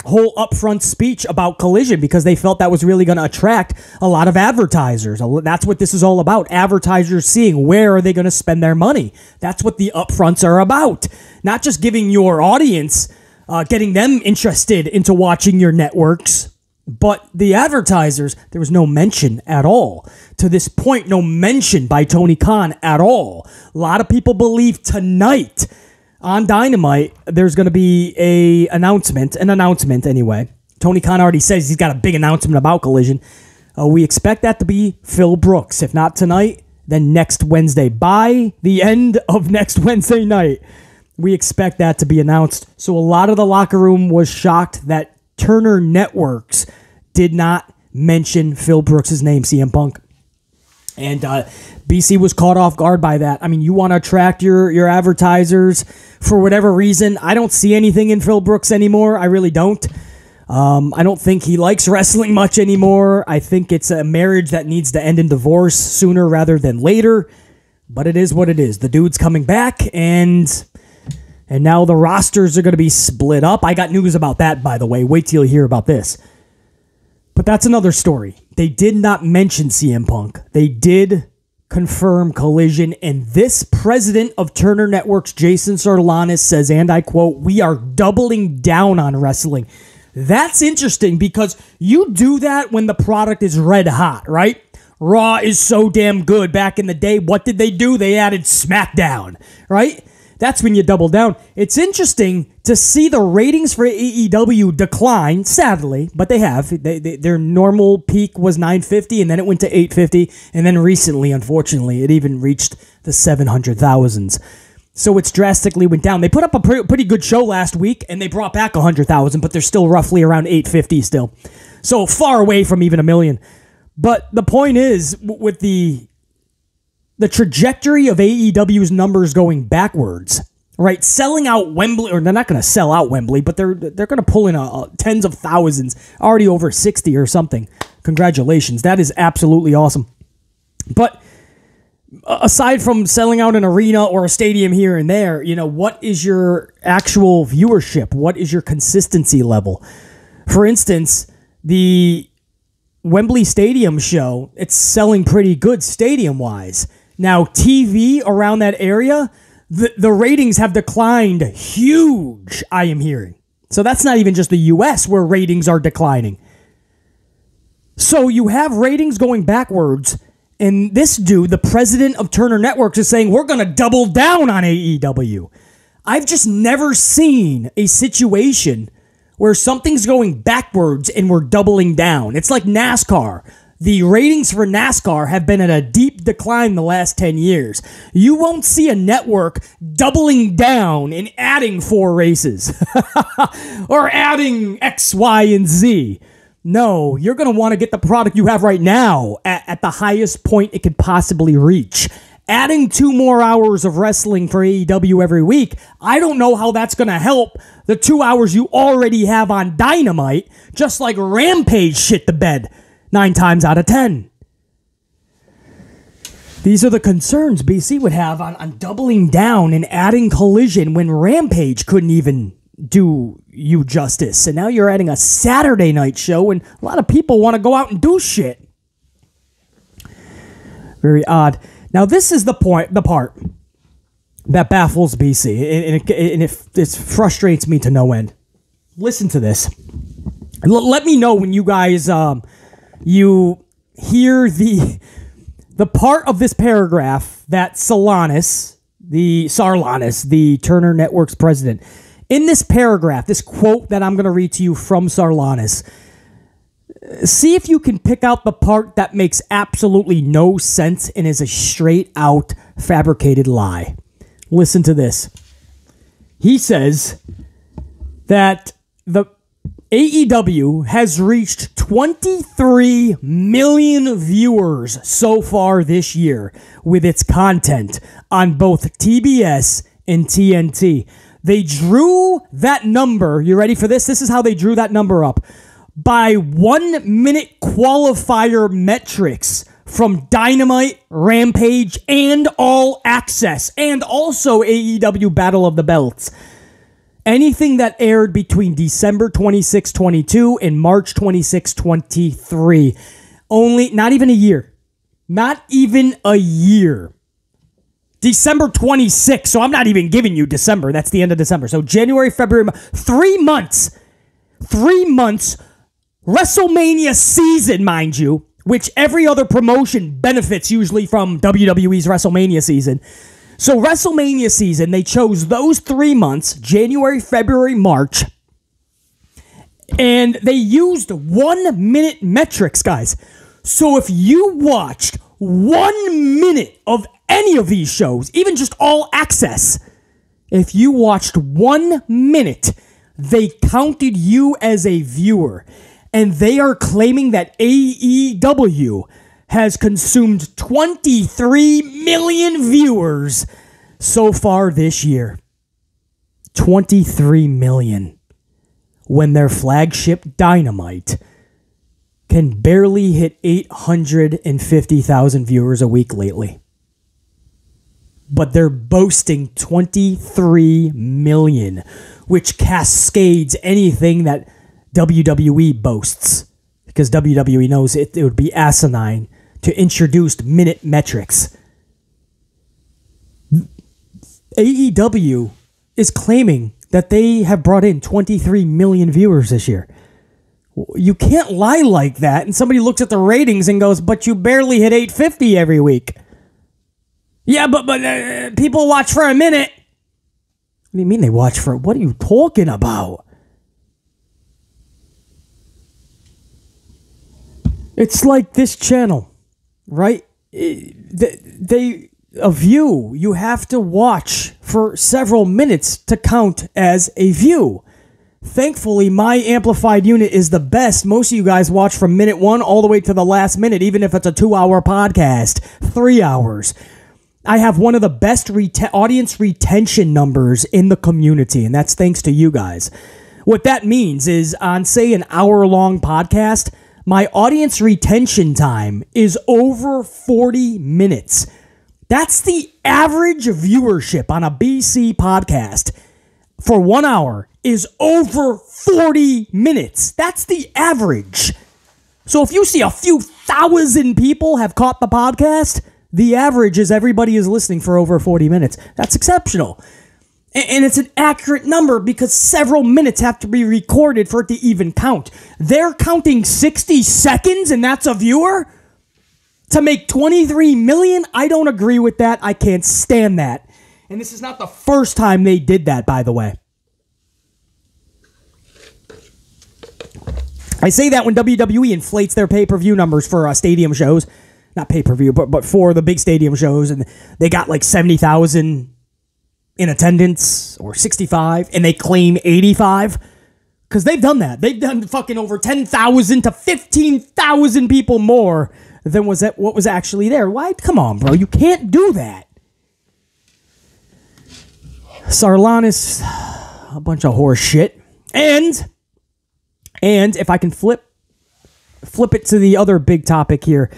whole upfront speech about Collision because they felt that was really going to attract a lot of advertisers. That's what this is all about. Advertisers seeing where are they going to spend their money. That's what the upfronts are about. Not just giving your audience, getting them interested into watching your networks, but the advertisers, there was no mention at all. To this point, no mention by Tony Khan at all. A lot of people believe tonight on Dynamite, there's going to be an announcement anyway. Tony Khan already says he's got a big announcement about Collision. We expect that to be Phil Brooks. If not tonight, then next Wednesday. By the end of next Wednesday night, we expect that to be announced. So a lot of the locker room was shocked that Turner Networks did not mention Phil Brooks' name, CM Punk. And BC was caught off guard by that. I mean, you want to attract your advertisers for whatever reason. I don't see anything in Phil Brooks anymore. I really don't. I don't think he likes wrestling much anymore. I think it's a marriage that needs to end in divorce sooner rather than later. But it is what it is. The dude's coming back, and now the rosters are going to be split up. I got news about that, by the way. Wait till you hear about this. But that's another story. They did not mention CM Punk. They did confirm Collision, and this president of Turner Networks, Jason Sarlanis, says, and I quote, "We are doubling down on wrestling." That's interesting because you do that when the product is red hot, right? Raw is so damn good. Back in the day, what did they do? They added SmackDown, right? That's when you double down. It's interesting to see the ratings for AEW decline, sadly, but they have. Their normal peak was 950, and then it went to 850, and then recently, unfortunately, it even reached the 700,000s. So it's drastically went down. They put up a pretty good show last week, and they brought back 100,000, but they're still roughly around 850 still. So far away from even 1 million. But the point is, with the trajectory of AEW's numbers going backwards, right? Selling out Wembley, or they're not going to sell out Wembley, but they're going to pull in tens of thousands, already over 60 or something. Congratulations. That is absolutely awesome. But aside from selling out an arena or a stadium here and there, what is your actual viewership? What is your consistency level? For instance, the Wembley Stadium show, it's selling pretty good stadium-wise. Now, TV around that area, the ratings have declined huge, I am hearing. So that's not even just the U.S. where ratings are declining. So you have ratings going backwards, and this dude, the president of Turner Networks, is saying, we're going to double down on AEW. I've just never seen a situation where something's going backwards and we're doubling down. It's like NASCAR. The ratings for NASCAR have been at a deep decline the last 10 years. You won't see a network doubling down and adding 4 races or adding X, Y, and Z. No, you're going to want to get the product you have right now at the highest point it could possibly reach. Adding 2 more hours of wrestling for AEW every week, I don't know how that's going to help the 2 hours you already have on Dynamite, just like Rampage shit the bed 9 times out of 10. These are the concerns BC would have on doubling down and adding Collision when Rampage couldn't even do you justice. And now you're adding a Saturday night show, and a lot of people want to go out and do shit. Very odd. Now, this is the part that baffles BC, and it frustrates me to no end. Listen to this. Let me know when you guys you hear the part of this paragraph that Sarlanis, the Turner Network's president, in this paragraph, this quote that I'm going to read to you from Sarlanis, see if you can pick out the part that makes absolutely no sense and is a straight-out fabricated lie. Listen to this. He says that the AEW has reached 23 million viewers so far this year with its content on both TBS and TNT. They drew that number. You ready for this? This is how they drew that number up. By 1 minute qualifier metrics from Dynamite, Rampage, and All Access, and also AEW Battle of the Belts. Anything that aired between December 26, 22 and March 26, 23. Not even a year. Not even a year. December 26, so I'm not even giving you December. That's the end of December. So January, February, 3 months. 3 months. WrestleMania season, mind you, which every other promotion benefits usually from WWE's WrestleMania season. So WrestleMania season, they chose those 3 months, January, February, March, and they used 1 minute metrics, guys. So if you watched 1 minute of any of these shows, even just All Access, if you watched 1 minute, they counted you as a viewer. And they are claiming that AEW has consumed 23 million viewers so far this year. 23 million. When their flagship Dynamite can barely hit 850,000 viewers a week lately. But they're boasting 23 million, which cascades anything that WWE boasts, because WWE knows it would be asinine to introduce minute metrics. AEW is claiming that they have brought in 23 million viewers this year. You can't lie like that, and somebody looks at the ratings and goes, but you barely hit 850 every week. Yeah, but people watch for a minute. do you mean they watch for? What are you talking about? It's like this channel, right? A view, you have to watch for several minutes to count as a view. Thankfully, my amplified unit is the best. Most of you guys watch from minute 1 all the way to the last minute, even if it's a 2-hour podcast, 3 hours. I have one of the best audience retention numbers in the community, and that's thanks to you guys. What that means is on, say, an hour-long podcast, my audience retention time is over 40 minutes. That's the average viewership on a BC podcast for 1 hour is over 40 minutes. That's the average. So if you see a few thousand people have caught the podcast, the average is everybody is listening for over 40 minutes. That's exceptional. And it's an accurate number because several minutes have to be recorded for it to even count. They're counting 60 seconds and that's a viewer? To make 23 million? I don't agree with that. I can't stand that. And this is not the first time they did that, by the way. I say that when WWE inflates their pay-per-view numbers for stadium shows. Not pay-per-view, but for the big stadium shows. And they got like 70,000 in attendance, or 65, and they claim 85. Because they've done that. They've done fucking over 10,000 to 15,000 people more than what was actually there. Why? Come on, bro. You can't do that. Sarlanis, a bunch of horse shit. And if I can flip it to the other big topic here,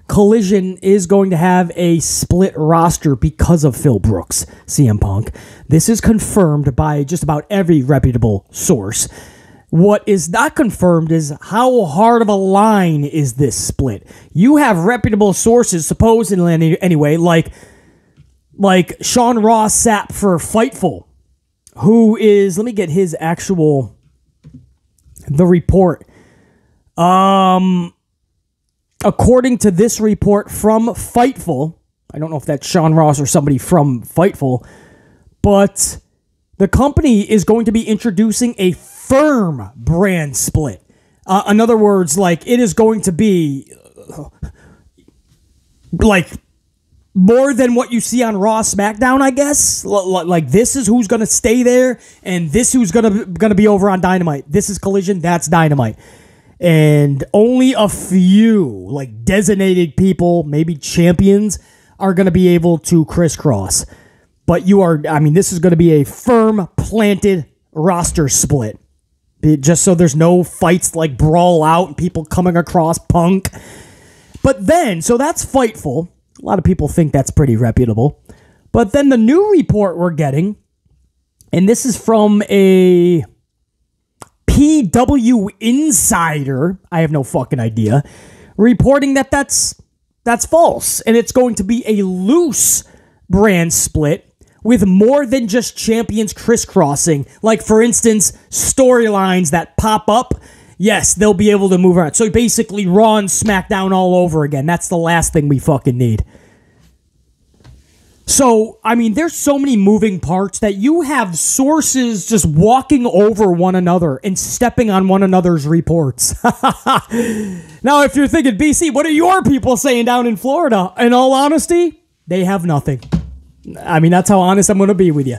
Collision is going to have a split roster because of Phil Brooks, CM Punk. This is confirmed by just about every reputable source. What is not confirmed is how hard of a line is this split. You have reputable sources, supposedly anyway, like Sean Ross Sapp for Fightful, who is, let me get his the report. According to this report from Fightful, I don't know if that's Sean Ross or somebody from Fightful, but the company is going to be introducing a firm brand split. In other words, like, it is going to be like more than what you see on Raw, SmackDown, I guess. Like, this is who's going to stay there, and this who's going to be over on Dynamite. This is Collision, that's Dynamite. And only a few, like, designated people, maybe champions, are going to be able to crisscross. But this is going to be a firm, planted roster split. Just so there's no fights like Brawl Out and people coming across Punk. But then, so that's Fightful. A lot of people think that's pretty reputable. But then the new report we're getting, and this is from a PW Insider, I have no fucking idea, reporting that that's false. And it's going to be a loose brand split with more than just champions crisscrossing. Like, for instance, storylines that pop up, yes, they'll be able to move around. So basically, Raw and SmackDown all over again. That's the last thing we fucking need. So, there's so many moving parts that you have sources just walking over one another and stepping on one another's reports. Now, if you're thinking, BC, what are your people saying down in Florida? In all honesty, they have nothing. That's how honest I'm going to be with you.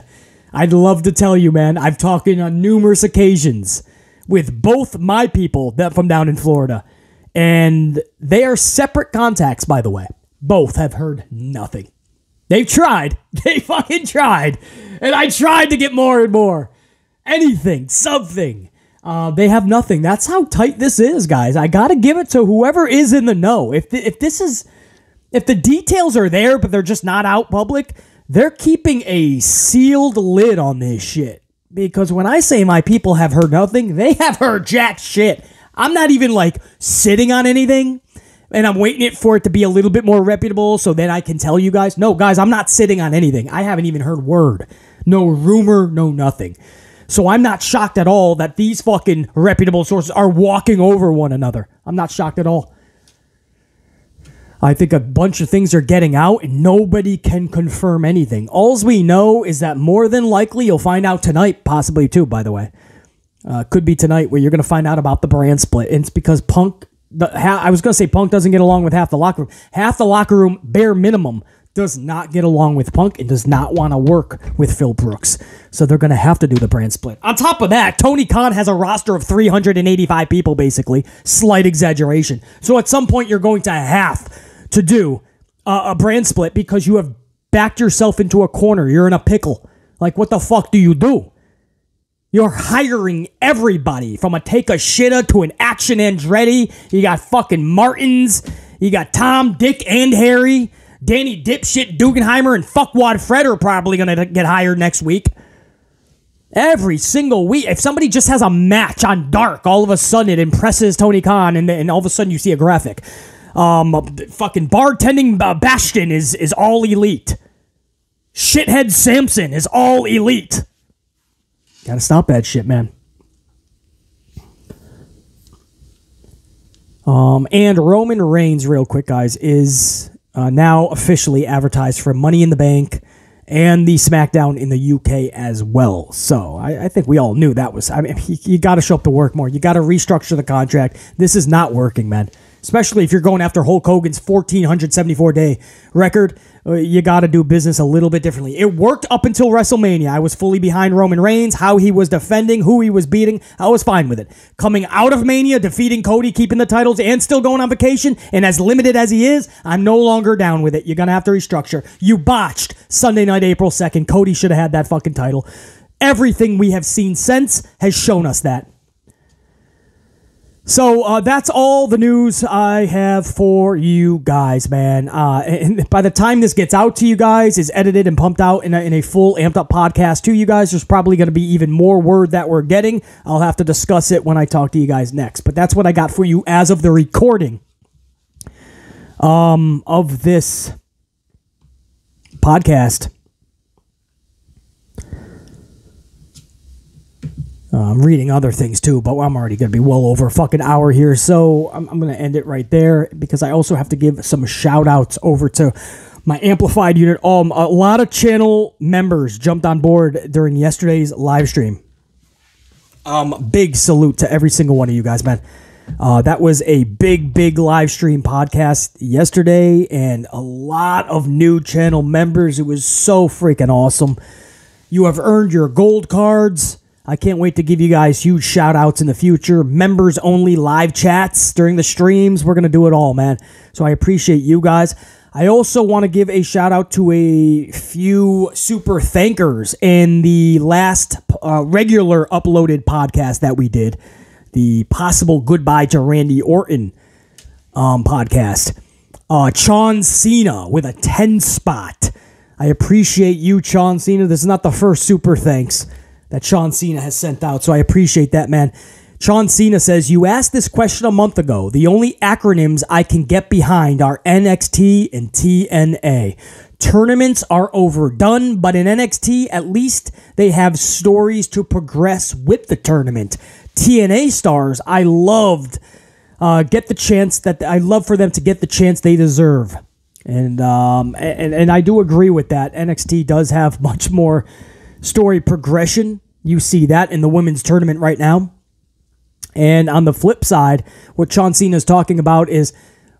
I'd love to tell you, man. I've talked on numerous occasions with both my people from down in Florida. And they are separate contacts, by the way. Both have heard nothing. They've tried. They fucking tried. And I tried to get more and more. Anything, something. They have nothing. That's how tight this is, guys. I got to give it to whoever is in the know. If the details are there, but they're just not out public, they're keeping a sealed lid on this shit. Because when I say my people have heard nothing, they have heard jack shit. I'm not even, sitting on anything, and I'm waiting for it to be a little bit more reputable so then I can tell you guys. No, guys, I'm not sitting on anything. I haven't even heard word. No rumor, no nothing. So I'm not shocked at all that these fucking reputable sources are walking over one another. I'm not shocked at all. I think a bunch of things are getting out and nobody can confirm anything. All we know is that more than likely you'll find out tonight, possibly too, by the way. Could be tonight where you're going to find out about the brand split. And it's because Punk, I was going to say Punk doesn't get along with half the locker room. Half the locker room, bare minimum, does not get along with Punk and does not want to work with Phil Brooks. So they're going to have to do the brand split. On top of that, Tony Khan has a roster of 385 people, basically. Slight exaggeration. So at some point, you're going to have to do a brand split because you have backed yourself into a corner. You're in a pickle. Like, what the fuck do you do? You're hiring everybody from a Take a Shitta to an Action Andretti. You got fucking Martins. You got Tom, Dick, and Harry. Danny Dipshit Dugenheimer and Fuckwad Fred are probably going to get hired next week. Every single week. If somebody just has a match on Dark, all of a sudden it impresses Tony Khan, and all of a sudden you see a graphic. Fucking bartending Bastion is all elite. Shithead Samson is all elite. Gotta stop that shit, man. And Roman Reigns, real quick, guys, is now officially advertised for Money in the Bank and the SmackDown in the UK as well. So I think we all knew that was... I mean, you got to show up to work more. You got to restructure the contract. This is not working, man. Especially if you're going after Hulk Hogan's 1,474-day record. You got to do business a little bit differently. It worked up until WrestleMania. I was fully behind Roman Reigns, how he was defending, who he was beating. I was fine with it. Coming out of Mania, defeating Cody, keeping the titles, and still going on vacation, and as limited as he is, I'm no longer down with it. You're going to have to restructure. You botched Sunday night, April 2nd. Cody should have had that fucking title. Everything we have seen since has shown us that. So that's all the news I have for you guys, man. And by the time this gets out to you guys, is edited and pumped out in a full amped up podcast to you guys, there's probably going to be even more word that we're getting. I'll have to discuss it when I talk to you guys next. But that's what I got for you as of the recording of this podcast. I'm reading other things too, but I'm already going to be well over a fucking hour here, so I'm going to end it right there because I also have to give some shout outs over to my amplified unit. A lot of channel members jumped on board during yesterday's live stream. Big salute to every single one of you guys, man. That was a big live stream podcast yesterday, and a lot of new channel members. It was so freaking awesome. You have earned your gold cards. I can't wait to give you guys huge shout outs in the future. Members only live chats during the streams. We're going to do it all, man. So I appreciate you guys. I also want to give a shout out to a few super thankers in the last regular uploaded podcast that we did. The Possible Goodbye to Randy Orton podcast. Sean Cena with a 10 spot. I appreciate you, Sean Cena. This is not the first super thanks that Sean Cena has sent out, so I appreciate that, man. Sean Cena says, you asked this question a month ago. The only acronyms I can get behind are NXT and TNA. Tournaments are overdone, but in NXT, at least they have stories to progress with the tournament. TNA stars, I loved get the chance that I love for them to get the chance they deserve. And I do agree with that. NXT does have much more story progression. You see that in the women's tournament right now. And on the flip side, what Sean Cena is talking about is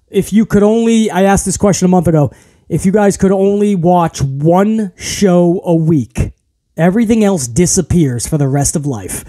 if you could only, I asked this question a month ago, if you guys could only watch one show a week, everything else disappears for the rest of life.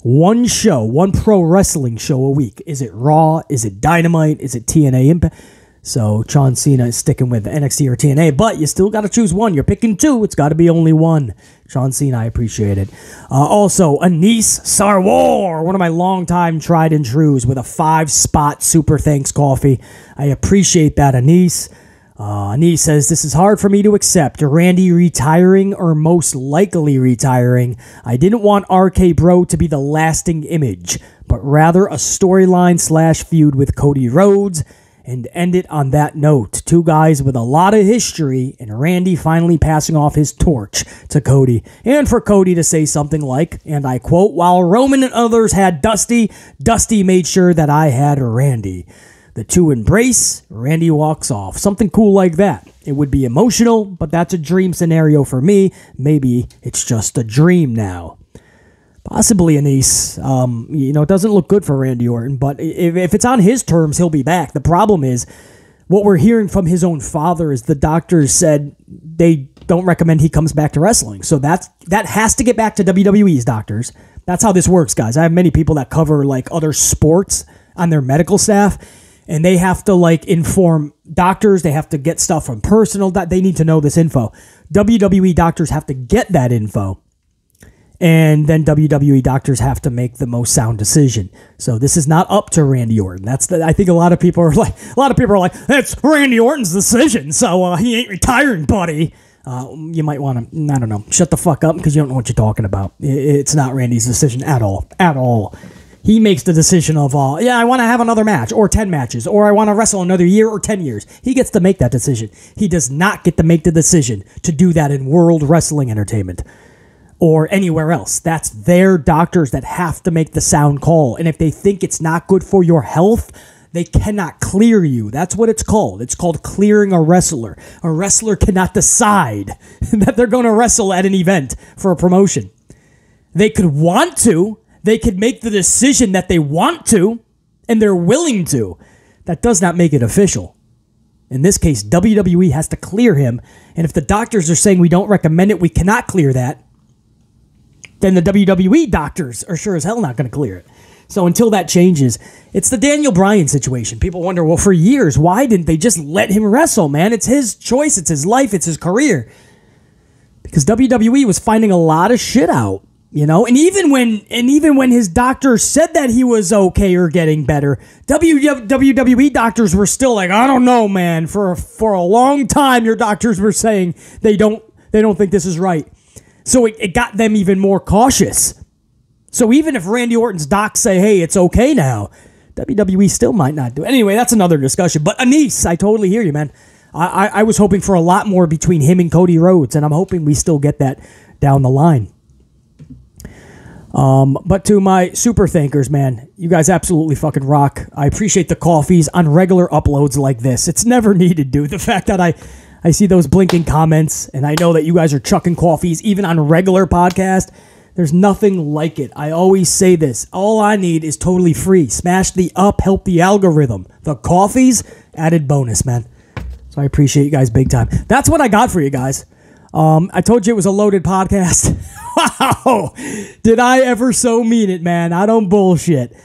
One show, one pro wrestling show a week. Is it Raw? Is it Dynamite? Is it TNA Impact? So John Cena is sticking with NXT or TNA, but you still got to choose one. You're picking two. It's got to be only one. John Cena, I appreciate it. Also, Anise Sarwar, one of my longtime tried and trues with a 5-spot super thanks coffee. I appreciate that, Anise. Anise says, this is hard for me to accept. Randy retiring or most likely retiring. I didn't want RK Bro to be the lasting image, but rather a storyline / feud with Cody Rhodes. And end it on that note. Two guys with a lot of history, and Randy finally passing off his torch to Cody. And for Cody to say something like, and I quote, while Roman and others had Dusty, Dusty made sure that I had Randy. The two embrace, Randy walks off. Something cool like that. It would be emotional, but that's a dream scenario for me. Maybe it's just a dream now. Possibly Anise. It doesn't look good for Randy Orton, but if it's on his terms, he'll be back. The problem is, what we're hearing from his own father is the doctors said they don't recommend he comes back to wrestling. So that has to get back to WWE's doctors. That's how this works, guys. I have many people that cover like other sports on their medical staff, and they have to like inform doctors. They have to get stuff from personal. They need to know this info. WWE doctors have to get that info. And then WWE doctors have to make the most sound decision. So this is not up to Randy Orton. I think a lot of people are like, it's Randy Orton's decision. So he ain't retiring, buddy. You might want to, I don't know, shut the fuck up because you don't know what you're talking about. It's not Randy's decision at all. He makes the decision of, I want to have another match or 10 matches, or I want to wrestle another year or 10 years. He gets to make that decision. He does not get to make the decision to do that in World Wrestling Entertainment or anywhere else. That's their doctors that have to make the sound call. And if they think it's not good for your health, they cannot clear you. That's what it's called. It's called clearing a wrestler. A wrestler cannot decide that they're going to wrestle at an event for a promotion. They could want to. They could make the decision that they want to, and they're willing to. That does not make it official. In this case, WWE has to clear him. And if the doctors are saying we don't recommend it, we cannot clear that, then the WWE doctors are sure as hell not going to clear it. So until that changes, it's the Daniel Bryan situation. People wonder, well, for years, why didn't they just let him wrestle, man? It's his choice. It's his life. It's his career. Because WWE was finding a lot of shit out, and even when his doctor said that he was okay or getting better, WWE doctors were still like, I don't know, man. For a long time, your doctors were saying they don't think this is right. So it got them even more cautious. So even if Randy Orton's docs say, hey, it's okay now, WWE still might not do it. Anyway, that's another discussion. But Anise, I totally hear you, man. I was hoping for a lot more between him and Cody Rhodes, and I'm hoping we still get that down the line. But to my super thankers, man, you guys absolutely fucking rock. I appreciate the coffees on regular uploads like this. It's never needed, dude. The fact that I see those blinking comments, and I know that you guys are chucking coffees even on regular podcast. There's nothing like it. I always say this. All I need is totally free. Smash the up, help the algorithm. The coffees, added bonus, man. So I appreciate you guys big time. That's what I got for you guys. I told you it was a loaded podcast. Wow. Did I ever so mean it, man? I don't bullshit.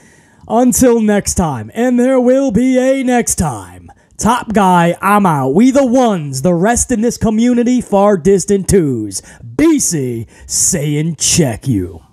Until next time. And there will be a next time. Top guy, I'm out. We the ones, the rest in this community, far distant twos. BC saying check you.